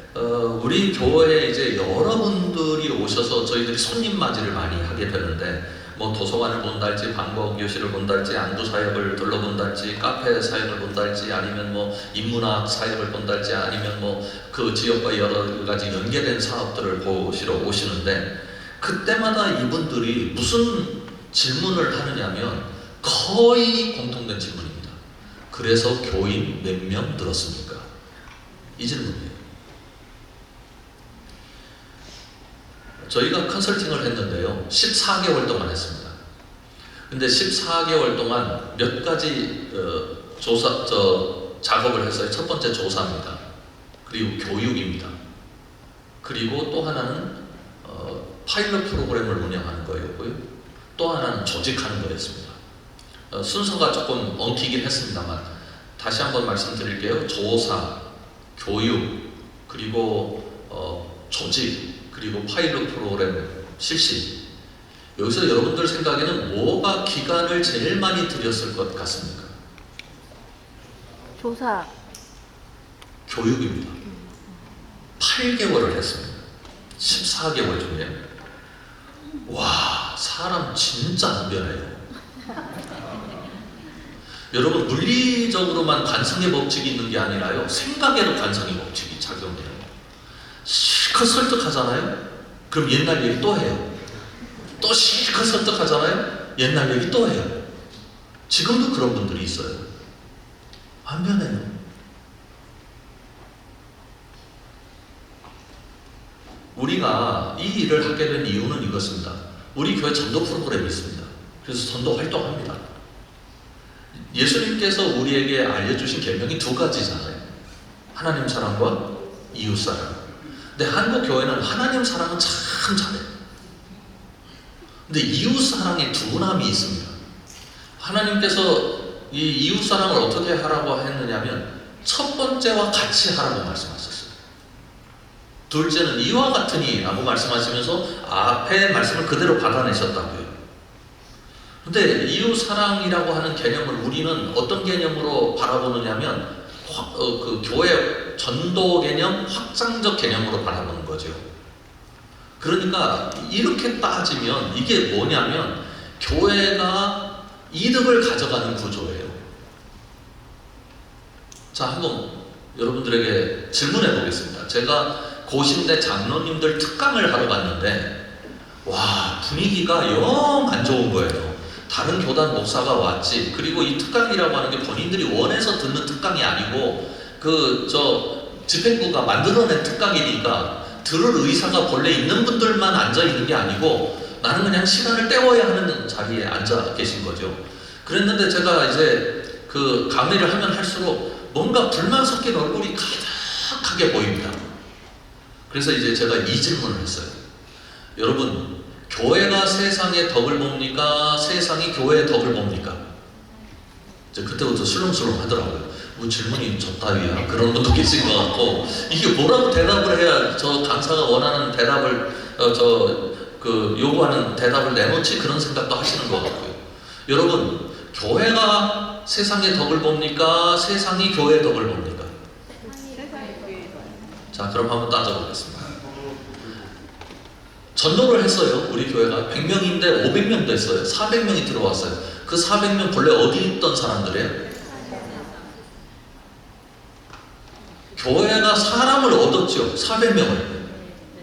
우리 교회에 이제 여러분들이 오셔서 저희들이 손님 맞이를 많이 하게 되는데, 뭐 도서관을 본달지, 방법교실을 본달지, 안두 사역을 둘러본달지, 카페 사역을 본달지, 아니면 뭐 인문학 사역을 본달지, 아니면 뭐 그 지역과 여러 가지 연계된 사업들을 보시러 오시는데, 그때마다 이분들이 무슨 질문을 하느냐면 거의 공통된 질문입니다. 그래서 교인 몇 명 늘었습니까? 이 질문이에요. 저희가 컨설팅을 했는데요, 14개월 동안 했습니다. 근데 14개월 동안 몇 가지 작업을 했어요. 첫 번째 조사입니다. 그리고 교육입니다. 그리고 또 하나는 파일럿 프로그램을 운영하는 거였고요. 또 하나는 조직하는 거였습니다. 순서가 조금 엉키긴 했습니다만 다시 한번 말씀드릴게요. 조사, 교육, 그리고 조직, 그리고 파일럿 프로그램 실시. 여기서 여러분들 생각에는 뭐가 기간을 제일 많이 들였을 것 같습니까? 조사. 교육입니다. 8개월을 했습니다. 14개월 중에. 와, 사람 진짜 안 변해요. 여러분 물리적으로만 관성의 법칙이 있는 게 아니라요, 생각에도 관성의 법칙이 작용해요. 실컷 설득하잖아요? 그럼 옛날 얘기 또 해요. 또 실컷 설득하잖아요? 옛날 얘기 또 해요. 지금도 그런 분들이 있어요. 안 변해요. 우리가 이 일을 하게 된 이유는 이것입니다. 우리 교회 전도 프로그램이 있습니다. 그래서 전도 활동합니다. 예수님께서 우리에게 알려주신 계명이 두 가지잖아요. 하나님 사랑과 이웃 사랑. 근데 한국 교회는 하나님 사랑은 참 잘해요. 근데 이웃 사랑에 둔함이 있습니다. 하나님께서 이 이웃 사랑을 어떻게 하라고 했느냐면 첫 번째와 같이 하라고 말씀하셨어요. 둘째는 이와 같으니 라고 말씀하시면서 앞에 말씀을 그대로 받아내셨다고요. 근데 이웃 사랑이라고 하는 개념을 우리는 어떤 개념으로 바라보느냐면 그 교회 전도 개념, 확장적 개념으로 바라보는 거죠. 그러니까 이렇게 따지면 이게 뭐냐면 교회가 이득을 가져가는 구조예요. 자, 한번 여러분들에게 질문해 보겠습니다. 제가 고신대 장로님들 특강을 하러 갔는데 와, 분위기가 영 안 좋은 거예요. 다른 교단 목사가 왔지. 그리고 이 특강이라고 하는 게 본인들이 원해서 듣는 특강이 아니고 집행부가 만들어낸 특강이니까 들을 의사가 본래 있는 분들만 앉아 있는 게 아니고 나는 그냥 시간을 때워야 하는 자리에 앉아 계신 거죠. 그랬는데 제가 이제 그 강의를 하면 할수록 뭔가 불만 섞인 얼굴이 가득하게 보입니다. 그래서 이제 제가 이 질문을 했어요. 여러분, 교회가 세상의 덕을 봅니까? 세상이 교회의 덕을 봅니까? 이제 그때부터 술렁술렁 하더라고요. 뭐 질문이 저따위야. 그런 분도 계신 것 같고, 이게 뭐라고 대답을 해야 저 강사가 원하는 대답을, 요구하는 대답을 내놓지? 그런 생각도 하시는 것 같고요. 여러분, 교회가 세상의 덕을 봅니까? 세상이 교회의 덕을 봅니까? 자, 그럼 한번 따져보겠습니다. 전도를 했어요. 우리 교회가 100명인데 500명 됐어요. 400명이 들어왔어요. 그 400명 본래 어디 있던 사람들이에요? 교회가 사람을 얻었죠. 400명을.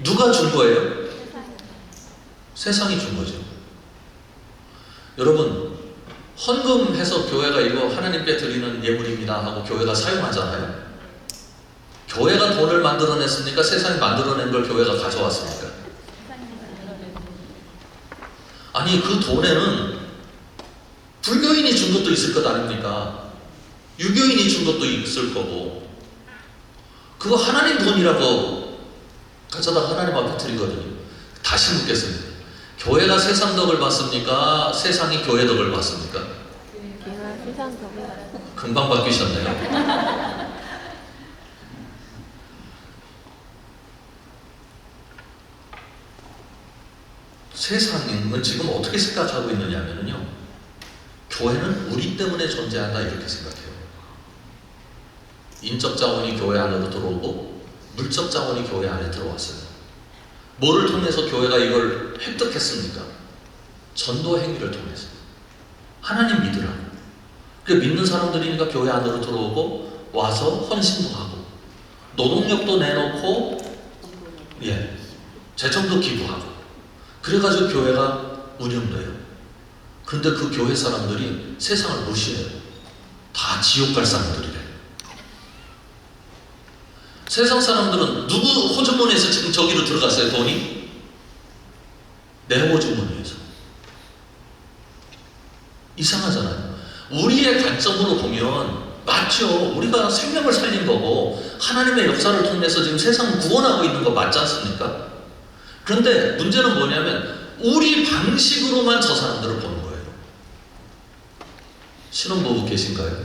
누가 준 거예요? 세상이 준 거죠. 여러분, 헌금해서 교회가 이거 하나님께 드리는 예물입니다 하고 교회가 사용하잖아요. 교회가 돈을 만들어냈습니까? 세상이 만들어낸 걸 교회가 가져왔습니까? 아니, 그 돈에는 불교인이 준 것도 있을 것 아닙니까? 유교인이 준 것도 있을 거고, 그거 하나님 돈이라고 가져다 하나님 앞에 드리거든요. 다시 묻겠습니다. 교회가 세상 덕을 받습니까? 세상이 교회 덕을 받습니까? 세상 덕을 받습니다. 금방 바뀌셨네요. 세상은 지금 어떻게 생각하고 있느냐면요, 교회는 우리 때문에 존재한다 이렇게 생각해요. 인적 자원이 교회 안으로 들어오고 물적 자원이 교회 안에 들어왔어요. 뭐를 통해서 교회가 이걸 획득했습니까? 전도 행위를 통해서. 하나님 믿으라. 그 믿는 사람들이니까 교회 안으로 들어오고 와서 헌신도 하고 노동력도 내놓고 재정도 기부하고 그래가지고 교회가 운영돼요. 그런데 그 교회 사람들이 세상을 무시해요. 다 지옥 갈 사람들이래. 세상 사람들은 누구 호주머니에서 지금 저기로 들어갔어요, 돈이? 내 호주머니에서. 이상하잖아요. 우리의 관점으로 보면 맞죠. 우리가 생명을 살린 거고 하나님의 역사를 통해서 지금 세상을 구원하고 있는 거 맞지 않습니까? 그런데 문제는 뭐냐면 우리 방식으로만 저 사람들을 보는 거예요. 신혼부부 계신가요?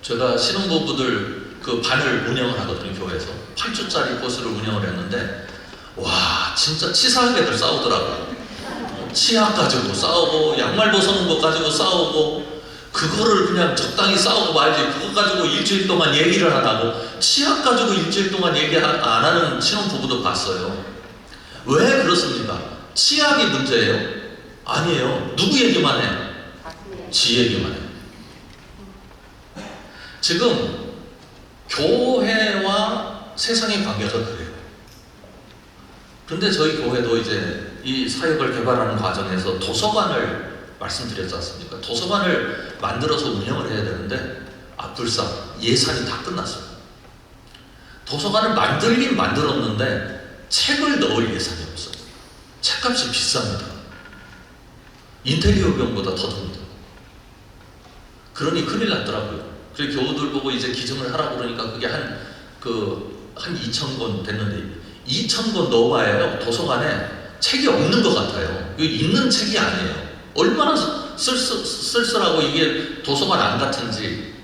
제가 신혼부부들 그 반을 운영을 하거든요, 교회에서. 8주짜리 코스를 운영을 했는데 와, 진짜 치사하게들 싸우더라고요. 치약 가지고 싸우고 양말 벗어놓은 것 가지고 싸우고 그거를 그냥 적당히 싸우고 말지 그거 가지고 일주일 동안 얘기를 안 하고 치약 가지고 일주일 동안 얘기 안 하는 신혼부부도 봤어요. 왜 그렇습니까? 치약이 문제예요? 아니에요. 누구 얘기만 해? 지 얘기만 해. 지금 교회와 세상의 관계가 그래요. 그런데 저희 교회도 이제 이 사역을 개발하는 과정에서 도서관을 말씀드렸지 않습니까? 도서관을 만들어서 운영을 해야 되는데 불사 예산이 다 끝났어요. 도서관을 만들긴 만들었는데 책을 넣을 예산이 없어요. 책값이 비쌉니다. 인테리어 비용보다 더 듭니다. 그러니 큰일 났더라고요. 그래서 교우들 보고 이제 기증을 하라고 그러니까 그게 한 2,000권 됐는데 2,000권 넣어봐야 도서관에 책이 없는 것 같아요. 이거 있는 책이 아니에요. 얼마나 쓸쓸하고 이게 도서관 안 같은지.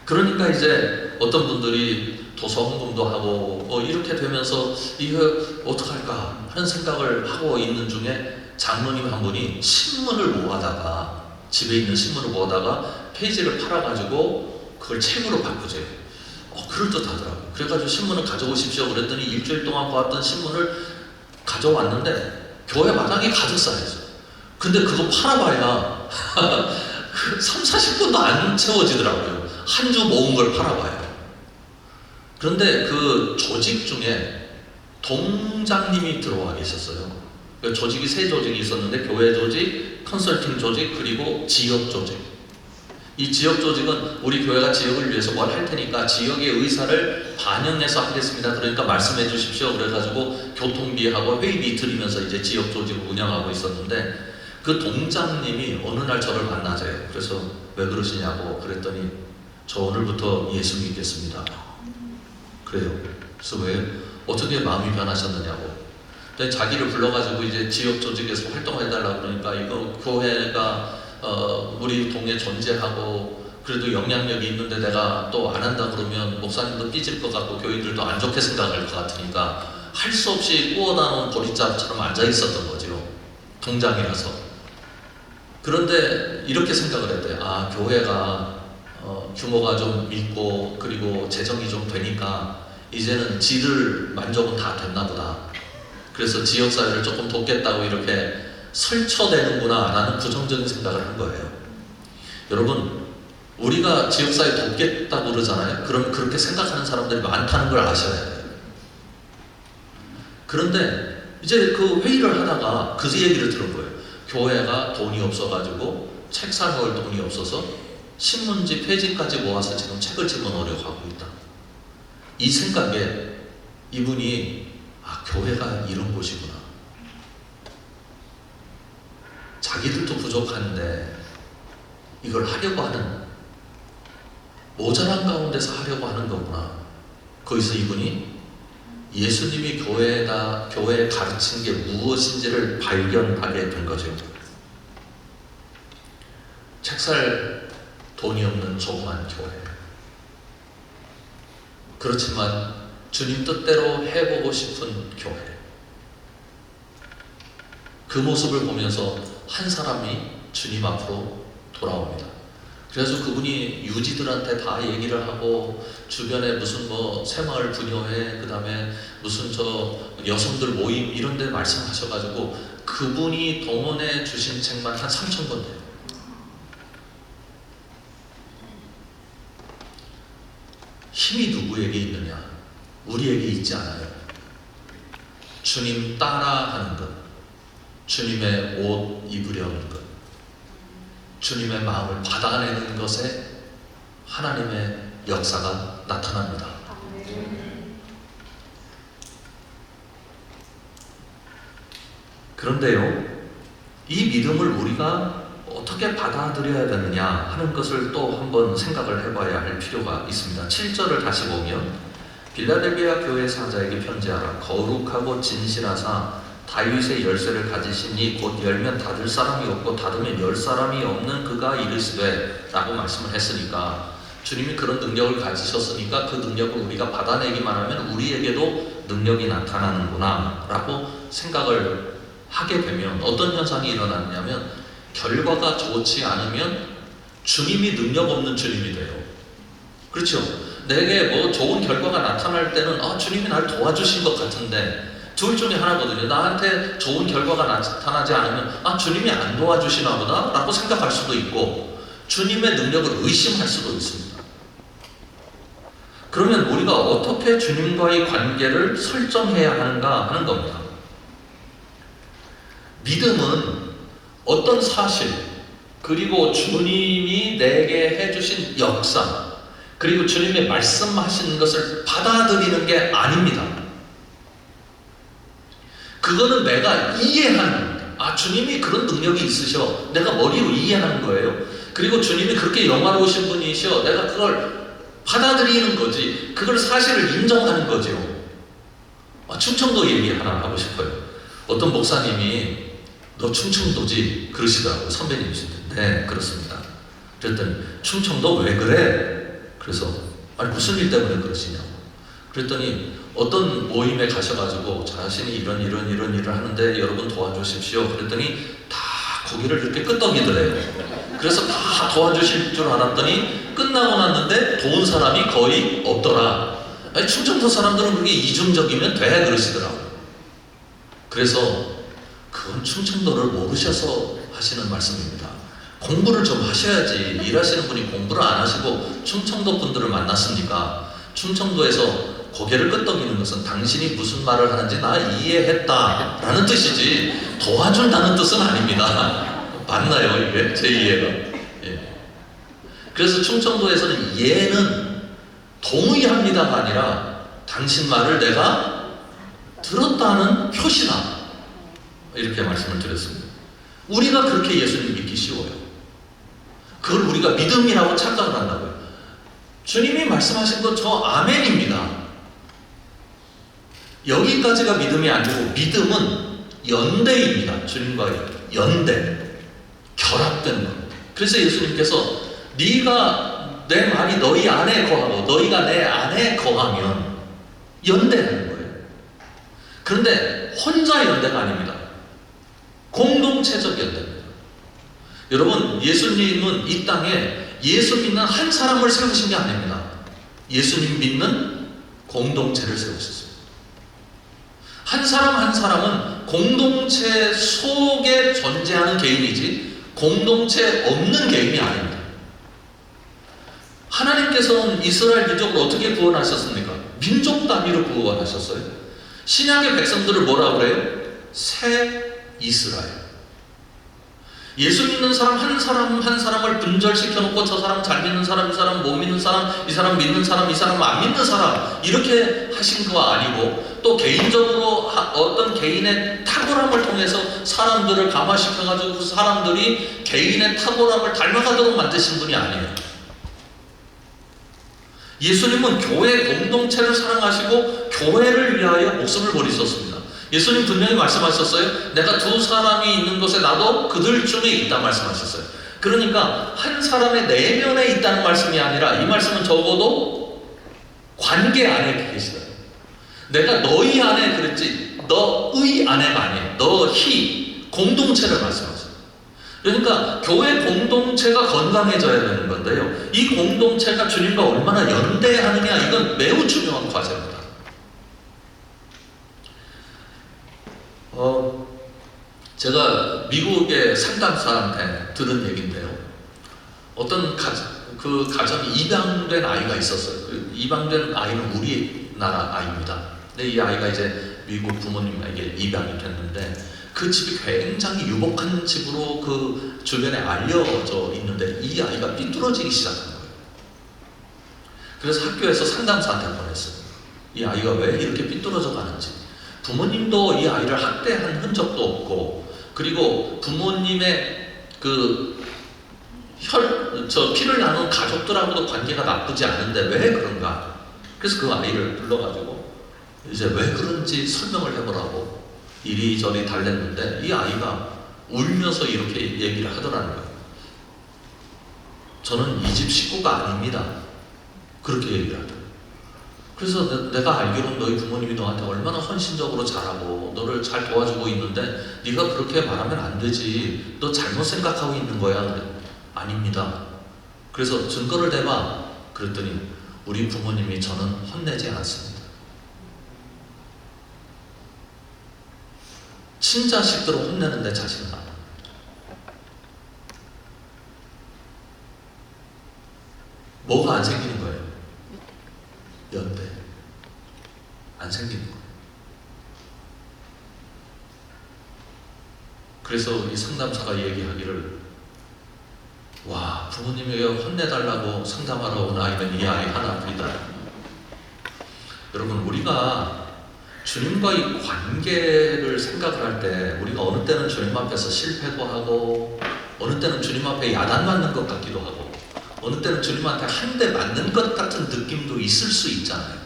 그러니까 이제 어떤 분들이 도서 헌금도 하고 이렇게 되면서 이거 어떡할까 하는 생각을 하고 있는 중에 장로님 한 분이 신문을 모아다가 집에 있는 신문을 모아다가 페이지를 팔아가지고 그걸 책으로 바꾸세요. 그럴듯하더라고요. 그래가지고 신문을 가져오십시오 그랬더니 일주일 동안 보았던 신문을 가져왔는데 교회 마당에 가득 쌓여있어요. 근데 그거 팔아봐야 3, 40분도 안 채워지더라고요. 한 주 모은 걸 팔아봐요. 그런데 그 조직 중에 동장님이 들어와 계셨어요. 조직이 세 조직이 있었는데 교회 조직, 컨설팅 조직, 그리고 지역 조직. 이 지역 조직은 우리 교회가 지역을 위해서 뭘 할 테니까 지역의 의사를 반영해서 하겠습니다. 그러니까 말씀해 주십시오. 그래가지고 교통비하고 회의비 드리면서 이제 지역 조직을 운영하고 있었는데 그 동장님이 어느 날 저를 만나세요. 그래서 왜 그러시냐고 그랬더니 저 오늘부터 예수 믿겠습니다. 그래요. 그래서 왜? 어떻게 마음이 변하셨느냐고. 근데 자기를 불러가지고 이제 지역 조직에서 활동해달라고 그러니까 이거 교회가 우리 동에 존재하고 그래도 영향력이 있는데 내가 또 안 한다 그러면 목사님도 삐질 것 같고 교인들도 안 좋게 생각할 것 같으니까 할 수 없이 꾸어나온 보리자루처럼 앉아 있었던 거죠. 동장이라서. 그런데 이렇게 생각을 했대요. 교회가 규모가 좀 있고 그리고 재정이 좀 되니까 이제는 지들 만족은 다 됐나 보다. 그래서 지역사회를 조금 돕겠다고 이렇게 설쳐대는구나 라는 부정적인 생각을 한 거예요. 여러분, 우리가 지역사회 돕겠다고 그러잖아요. 그럼 그렇게 생각하는 사람들이 많다는 걸 아셔야 돼요. 그런데 이제 그 회의를 하다가 그 얘기를 들은 거예요. 교회가 돈이 없어가지고 책 사놓을 돈이 없어서 신문지 페이지까지 모아서 지금 책을 집어넣으려고 하고 있다. 이 생각에 이분이 교회가 이런 곳이구나. 자기들도 부족한데 이걸 하려고 하는, 모자란 가운데서 하려고 하는 거구나. 거기서 이분이 예수님이 교회에 가르친 게 무엇인지를 발견하게 된 거죠. 책 살 돈이 없는 조그만 교회. 그렇지만 주님 뜻대로 해보고 싶은 교회. 그 모습을 보면서 한 사람이 주님 앞으로 돌아옵니다. 그래서 그분이 유지들한테 다 얘기를 하고 주변에 무슨 새마을 분녀회 그 다음에 무슨 여성들 모임 이런 데 말씀하셔가지고 그분이 동원해 주신 책만 한 3,000권 돼요. 힘이 누구에게 있느냐? 우리에게 있지 않아요. 주님 따라하는 것, 주님의 옷 입으려는 것, 주님의 마음을 받아내는 것에 하나님의 역사가 나타납니다. 그런데요, 이 믿음을 우리가 어떻게 받아들여야 되느냐 하는 것을 또 한번 생각을 해봐야 할 필요가 있습니다. 7절을 다시 보면 빌라델비아 교회 사자에게 편지하라. 거룩하고 진실하사 다윗의 열쇠를 가지시니 곧 열면 닫을 사람이 없고 닫으면 열 사람이 없는 그가 이르시되 라고 말씀을 했으니까 주님이 그런 능력을 가지셨으니까 그 능력을 우리가 받아내기만 하면 우리에게도 능력이 나타나는구나 라고 생각을 하게 되면 어떤 현상이 일어나냐면 결과가 좋지 않으면 주님이 능력 없는 주님이 돼요. 그렇죠? 내게 좋은 결과가 나타날 때는 주님이 나를 도와주신 것 같은데 둘 중에 하나거든요. 나한테 좋은 결과가 나타나지 않으면 주님이 안 도와주시나 보다 라고 생각할 수도 있고 주님의 능력을 의심할 수도 있습니다. 그러면 우리가 어떻게 주님과의 관계를 설정해야 하는가 하는 겁니다. 믿음은 어떤 사실, 그리고 주님이 내게 해주신 역사, 그리고 주님의 말씀하신 것을 받아들이는 게 아닙니다. 그거는 내가 이해하는 겁니다. 아, 주님이 그런 능력이 있으셔. 내가 머리로 이해하는 거예요. 그리고 주님이 그렇게 영화로우신 분이셔. 내가 그걸 받아들이는 거지. 그걸 사실을 인정하는 거죠. 충청도 얘기 하나 하고 싶어요. 어떤 목사님이 너 충청도지? 그러시더라고요. 선배님이신데. 네, 그렇습니다. 그랬더니 충청도 왜 그래? 그래서 아니 무슨 일 때문에 그러시냐고. 그랬더니 어떤 모임에 가셔가지고 자신이 이런 일을 하는데 여러분 도와주십시오. 그랬더니 다 고개를 이렇게 끄덕이더래요. 그래서 다 도와주실 줄 알았더니 끝나고 났는데 도운 사람이 거의 없더라. 아니, 충청도 사람들은 그게 이중적이면 돼 그러시더라고요. 그래서 그건 충청도를 모르셔서 하시는 말씀입니다. 공부를 좀 하셔야지. 일하시는 분이 공부를 안 하시고 충청도 분들을 만났으니까 충청도에서 고개를 끄덕이는 것은 당신이 무슨 말을 하는지 나 이해했다 라는 뜻이지 도와준다는 뜻은 아닙니다. 맞나요 이게? 제 이해가. 예. 그래서 충청도에서는 예는 동의합니다가 아니라 당신 말을 내가 들었다는 표시다 이렇게 말씀을 드렸습니다. 우리가 그렇게 예수님 믿기 쉬워요. 그걸 우리가 믿음이라고 착각을 한다고요. 주님이 말씀하신 거 저 아멘입니다. 여기까지가 믿음이 아니고 믿음은 연대입니다. 주님과의 연대, 결합된 것. 그래서 예수님께서 네가 내 말이 너희 안에 거하고 너희가 내 안에 거하면 연대하는 거예요. 그런데 혼자 연대가 아닙니다. 공동체적 연대입니다. 여러분, 예수님은 이 땅에 예수 믿는 한 사람을 세우신 게 아닙니다. 예수님 믿는 공동체를 세우셨어요. 한 사람 한 사람은 공동체 속에 존재하는 개인이지 공동체 없는 개인이 아닙니다. 하나님께서는 이스라엘 민족을 어떻게 구원하셨습니까? 민족 단위로 구원하셨어요. 신약의 백성들을 뭐라고 그래요? 새 이스라엘. 예수 믿는 사람 한 사람 한 사람을 분절시켜 놓고 저 사람 잘 믿는 사람, 이 사람 못 믿는 사람, 이 사람 믿는 사람, 이 사람 안 믿는 사람 이렇게 하신 거 아니고 또 개인적으로 어떤 개인의 탁월함을 통해서 사람들을 감화시켜가지고 그 사람들이 개인의 탁월함을 닮아가도록 만드신 분이 아니에요. 예수님은 교회 공동체를 사랑하시고 교회를 위하여 목숨을 버리셨습니다. 예수님 분명히 말씀하셨어요. 내가 두 사람이 있는 곳에 나도 그들 중에 있다 말씀하셨어요. 그러니까 한 사람의 내면에 있다는 말씀이 아니라 이 말씀은 적어도 관계 안에 계시다. 내가 너희 안에 그랬지 너의 안에가 아니에요. 너희 공동체를 말씀하셨어요. 그러니까 교회 공동체가 건강해져야 되는 건데요. 이 공동체가 주님과 얼마나 연대하느냐 이건 매우 중요한 과제입니다. 제가 미국의 상담사한테 들은 얘기인데요. 어떤 가정이 입양된 아이가 있었어요. 입양된 아이는 우리나라 아이입니다. 근데 이 아이가 이제 미국 부모님에게 입양이 됐는데 그 집이 굉장히 유복한 집으로 그 주변에 알려져 있는데 이 아이가 삐뚤어지기 시작한 거예요. 그래서 학교에서 상담사한테 보냈어요. 이 아이가 왜 이렇게 삐뚤어져 가는지. 부모님도 이 아이를 학대한 흔적도 없고 그리고 부모님의 피를 나눈 가족들하고도 관계가 나쁘지 않은데 왜 그런가. 그래서 그 아이를 불러가지고 이제 왜 그런지 설명을 해보라고 이리저리 달랬는데 이 아이가 울면서 이렇게 얘기를 하더라는 거예요. 저는 이 집 식구가 아닙니다. 그렇게 얘기를 하더라고요. 그래서 내가 알기로는 너희 부모님이 너한테 얼마나 헌신적으로 잘하고 너를 잘 도와주고 있는데 네가 그렇게 말하면 안 되지. 너 잘못 생각하고 있는 거야. 그래. 아닙니다. 그래서 증거를 대봐. 그랬더니 우리 부모님이 저는 혼내지 않습니다. 친자식들을 혼내는데 자신은 안 합니다. 뭐가 안 생기는 거예요? 연대 안 생기는 거예요. 그래서 이 상담사가 얘기하기를, 와, 부모님에게 혼내달라고 상담하러 온 아이는 이 아이 하나뿐이다. 여러분, 우리가 주님과의 관계를 생각을 할 때 우리가 어느 때는 주님 앞에서 실패도 하고, 어느 때는 주님 앞에 야단 맞는 것 같기도 하고, 어느 때는 주님한테 한 대 맞는 것 같은 느낌도 있을 수 있잖아요.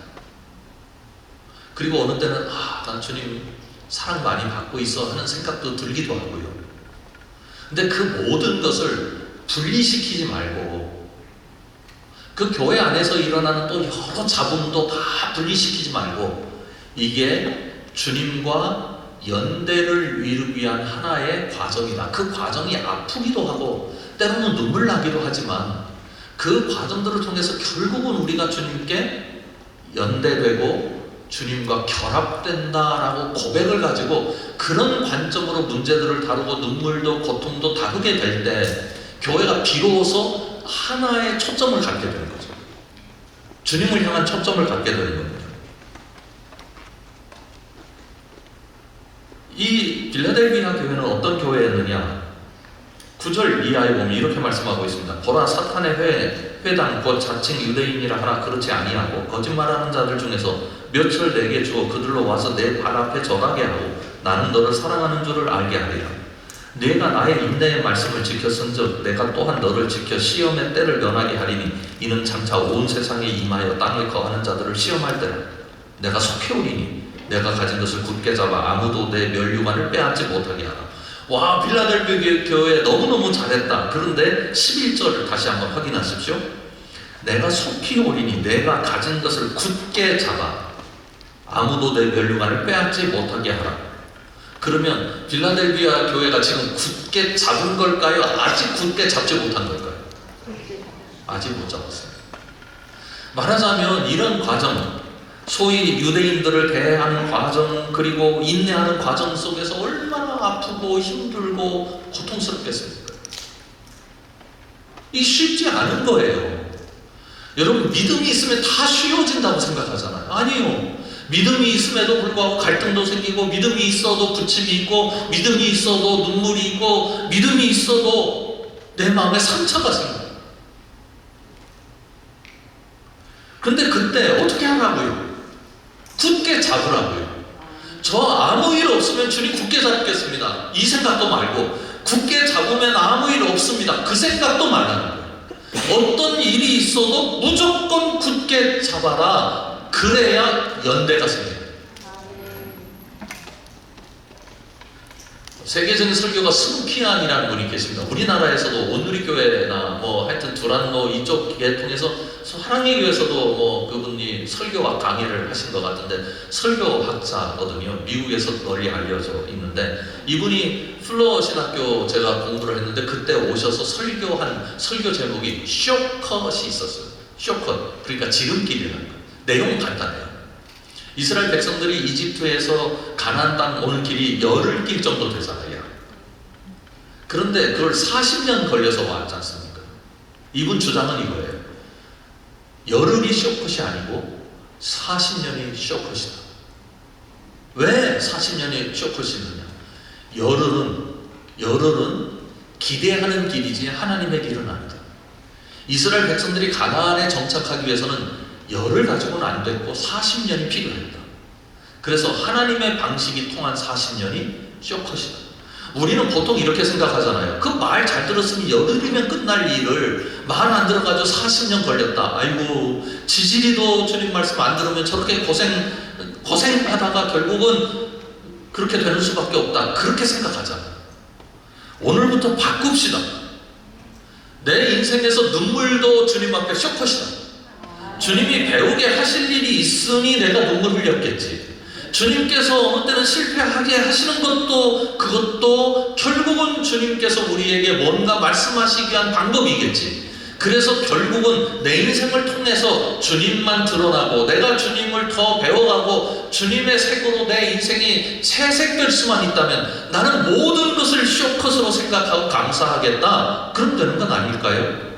그리고 어느 때는 난 주님 사랑 많이 받고 있어 하는 생각도 들기도 하고요. 근데 그 모든 것을 분리시키지 말고, 그 교회 안에서 일어나는 또 여러 잡음도 다 분리시키지 말고, 이게 주님과 연대를 이루기 위한 하나의 과정이다. 그 과정이 아프기도 하고 때로는 눈물 나기도 하지만, 그 과정들을 통해서 결국은 우리가 주님께 연대되고 주님과 결합된다라고 고백을 가지고 그런 관점으로 문제들을 다루고 눈물도 고통도 다루게 될 때 교회가 비로소 하나의 초점을 갖게 되는 거죠. 주님을 향한 초점을 갖게 되는 겁니다. 이 빌라델비아 교회는 어떤 교회였느냐? 9절 이하에 보면 이렇게 말씀하고 있습니다. 보라, 사탄의 회당 곧 자칭 유대인이라 하나 그렇지 아니하고 거짓말하는 자들 중에서 몇을 내게 주어 그들로 와서 내 발 앞에 절하게 하고 나는 너를 사랑하는 줄을 알게 하리라. 내가 나의 인내의 말씀을 지켰은즉 내가 또한 너를 지켜 시험의 때를 면하게 하리니 이는 장차 온 세상에 임하여 땅을 거하는 자들을 시험할 때라. 내가 속해 오리니 내가 가진 것을 굳게 잡아 아무도 내 멸류관을 빼앗지 못하게 하라. 와, 빌라델비아 교회 너무너무 잘했다. 그런데 11절을 다시 한번 확인하십시오. 내가 속히 오리니 내가 가진 것을 굳게 잡아 아무도 내 멸류관을 빼앗지 못하게 하라. 그러면 빌라델비아 교회가 지금 굳게 잡은 걸까요? 아직 굳게 잡지 못한 걸까요? 아직 못 잡았어요. 말하자면 이런 과정, 소위 유대인들을 대하는 과정, 그리고 인내하는 과정 속에서 얼마나 아프고 힘들고 고통스럽겠습니까? 이 쉽지 않은 거예요. 여러분, 믿음이 있으면 다 쉬워진다고 생각하잖아요. 아니요. 믿음이 있음에도 불구하고 갈등도 생기고, 믿음이 있어도 부침이 있고, 믿음이 있어도 눈물이 있고, 믿음이 있어도 내 마음에 상처가 생겨요. 근데 그때 어떻게 하라고요? 굳게 잡으라고요. 저 아무 일 없으면 주님 굳게 잡겠습니다. 이 생각도 말고, 굳게 잡으면 아무 일 없습니다. 그 생각도 말라는 거예요. 어떤 일이 있어도 무조건 굳게 잡아라. 그래야 연대가 생겨요. 세계적인 설교가 스누키안이라는 분이 계십니다. 우리나라에서도 온누리교회나 하여튼 두란노 이쪽 계통에서 사랑의 교회에서도 그분이 설교와 강의를 하신 것 같은데, 설교학자거든요. 미국에서 널리 알려져 있는데, 이분이 플러 신학교 제가 공부를 했는데 그때 오셔서 설교한 설교 제목이 쇼컷이 있었어요. 쇼컷, 그러니까 지름길이라는 거예요. 내용은 간단해요. 이스라엘 백성들이 이집트에서 가나안 땅 오는 길이 열흘길 정도 되잖아요. 그런데 그걸 40년 걸려서 왔지 않습니까? 이분 주장은 이거예요. 열흘이 쇼컷이 아니고 40년이 쇼컷이다. 왜 40년이 쇼컷이느냐? 열흘은 기대하는 길이지 하나님의 길은 아니다. 이스라엘 백성들이 가나안에 정착하기 위해서는 열을 가지고는 안 됐고 40년이 필요했다. 그래서 하나님의 방식이 통한 40년이 쇼컷이다. 우리는 보통 이렇게 생각하잖아요. 그 말 잘 들었으니 열흘이면 끝날 일을 말 안 들어가지고 40년 걸렸다. 아이고, 지지리도 주님 말씀 안 들으면 저렇게 고생하다가 결국은 그렇게 되는 수밖에 없다. 그렇게 생각하잖아요. 오늘부터 바꿉시다. 내 인생에서 눈물도 주님 앞에 쇼컷이다. 주님이 배우게 하실 일이 있으니 내가 눈물 흘렸겠지. 주님께서 어느 때는 실패하게 하시는 그것도 결국은 주님께서 우리에게 뭔가 말씀하시기 위한 방법이겠지. 그래서 결국은 내 인생을 통해서 주님만 드러나고 내가 주님을 더 배워가고 주님의 색으로 내 인생이 채색될 수만 있다면 나는 모든 것을 쇼컷으로 생각하고 감사하겠다. 그럼 되는 건 아닐까요?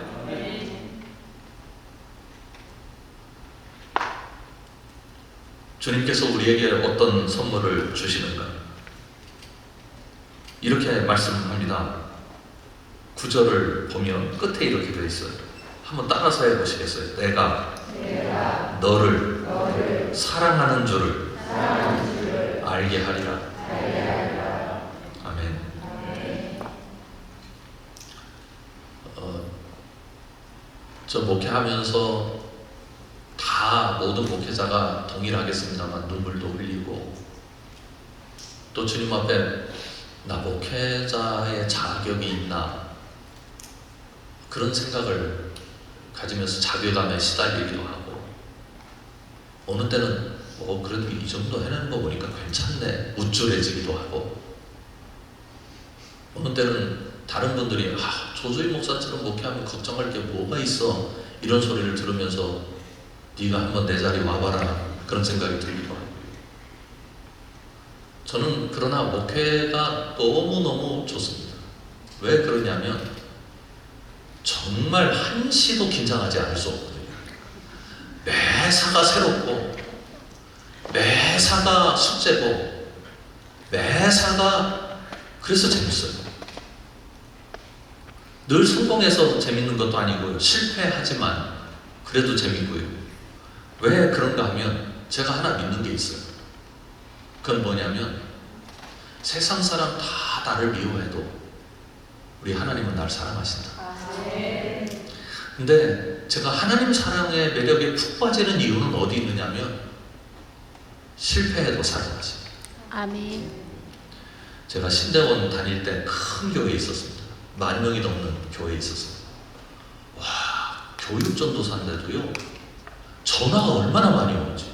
주님께서 우리에게 어떤 선물을 주시는가? 이렇게 말씀합니다. 구절을 보면 끝에 이렇게 되어 있어요. 한번 따라서 해보시겠어요? 내가 너를 사랑하는 줄을 알게 하리라. 아멘. 저 목회하면서 다 모든 목회자가 동일하겠습니다만 눈물도 흘리고 또 주님 앞에 나 목회자의 자격이 있나 그런 생각을 가지면서 자괴감에 시달리기도 하고 어느 때는 그래도 이 정도 해내는 거 보니까 괜찮네 우쭐해지기도 하고 어느 때는 다른 분들이 조조희 목사처럼 목회하면 걱정할 게 뭐가 있어 이런 소리를 들으면서 네가 한번 내 자리 와봐라 그런 생각이 들기도 하고 저는 그러나 목회가 너무너무 좋습니다. 왜 그러냐면 정말 한시도 긴장하지 않을 수 없거든요. 매사가 새롭고 매사가 숙제고 매사가 그래서 재밌어요. 늘 성공해서 재밌는 것도 아니고요. 실패하지만 그래도 재밌고요. 왜 그런가 하면 제가 하나 믿는 게 있어요. 그건 뭐냐면 세상 사람 다 나를 미워해도 우리 하나님은 나를 사랑하신다. 근데 제가 하나님 사랑의 매력에 푹 빠지는 이유는 어디 있느냐면 실패해도 사랑하십니다. 아멘. 제가 신대원 다닐 때 큰 교회에 있었습니다. 10,000명이 넘는 교회에 있었어요. 와, 교육전도사인데도요 전화가 얼마나 많이 오는지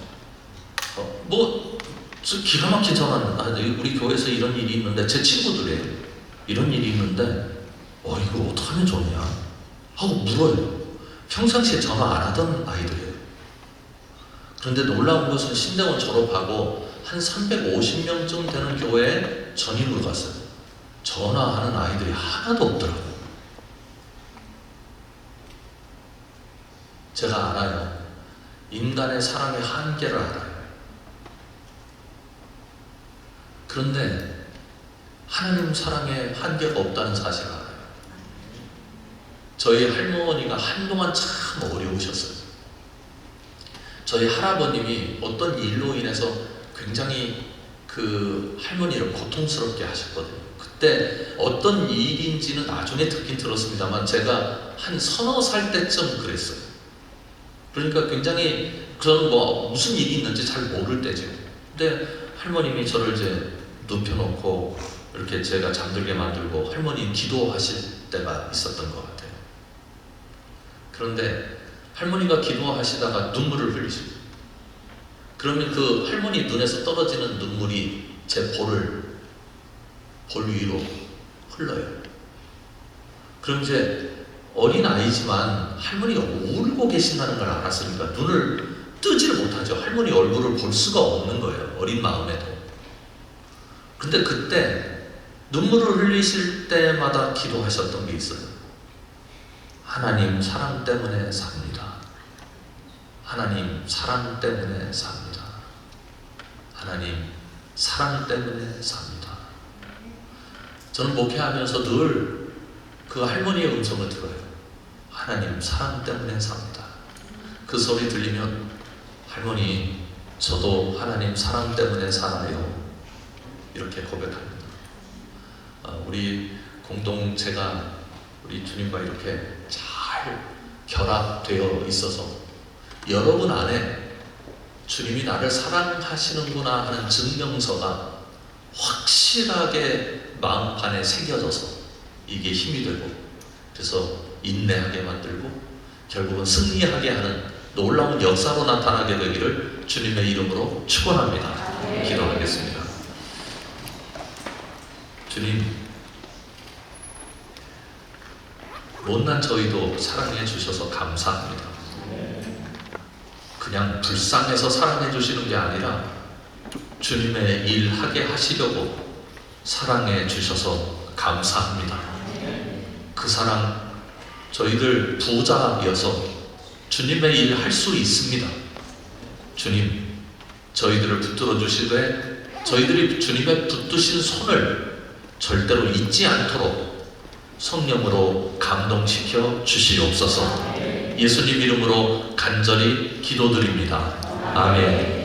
기가 막힌 전화는 우리 교회에서 이런 일이 있는데 제 친구들이에요. 이런 일이 있는데 이거 어떡하면 좋냐 하고 물어요. 평상시에 전화 안 하던 아이들이에요. 그런데 놀라운 것은 신대원 졸업하고 한 350명쯤 되는 교회에 전임으로 갔어요. 전화하는 아이들이 하나도 없더라고요. 제가 알아요. 인간의 사랑의 한계를 알아요. 그런데 하나님 사랑에 한계가 없다는 사실을 알아요. 저희 할머니가 한동안 참 어려우셨어요. 저희 할아버님이 어떤 일로 인해서 굉장히 그 할머니를 고통스럽게 하셨거든요. 그때 어떤 일인지는 나중에 듣긴 들었습니다만 제가 한 서너 살 때쯤 그랬어요. 그러니까 굉장히 저는 무슨 일이 있는지 잘 모를 때죠. 근데 할머님이 저를 이제 눕혀놓고 이렇게 제가 잠들게 만들고 할머니 기도하실 때가 있었던 것 같아요. 그런데 할머니가 기도하시다가 눈물을 흘리십니다. 그러면 그 할머니 눈에서 떨어지는 눈물이 제 볼 위로 흘러요. 그럼 이제 어린 아이지만 할머니가 울고 계신다는 걸 알았으니까 눈을 뜨지를 못하죠. 할머니 얼굴을 볼 수가 없는 거예요. 어린 마음에도. 근데 그때 눈물을 흘리실 때마다 기도하셨던 게 있어요. 하나님 사랑 때문에 삽니다. 하나님 사랑 때문에 삽니다. 하나님 사랑 때문에 삽니다. 저는 목회하면서 늘 그 할머니의 음성을 들어요. 하나님 사랑 때문에 삽니다. 그 소리 들리면 할머니 저도 하나님 사랑 때문에 살아요. 이렇게 고백합니다. 우리 공동체가 우리 주님과 이렇게 잘 결합되어 있어서 여러분 안에 주님이 나를 사랑하시는구나 하는 증명서가 확실하게 마음판에 새겨져서 이게 힘이 되고 그래서 인내하게 만들고 결국은 승리하게 하는 놀라운 역사로 나타나게 되기를 주님의 이름으로 축원합니다. 기도하겠습니다. 주님, 못난 저희도 사랑해 주셔서 감사합니다. 그냥 불쌍해서 사랑해 주시는 게 아니라 주님의 일 하게 하시려고 사랑해 주셔서 감사합니다. 그 사랑 저희들 부자여서 주님의 일 할 수 있습니다. 주님, 저희들을 붙들어 주시되 저희들이 주님의 붙드신 손을 절대로 잊지 않도록 성령으로 감동시켜 주시옵소서. 예수님 이름으로 간절히 기도드립니다. 아멘.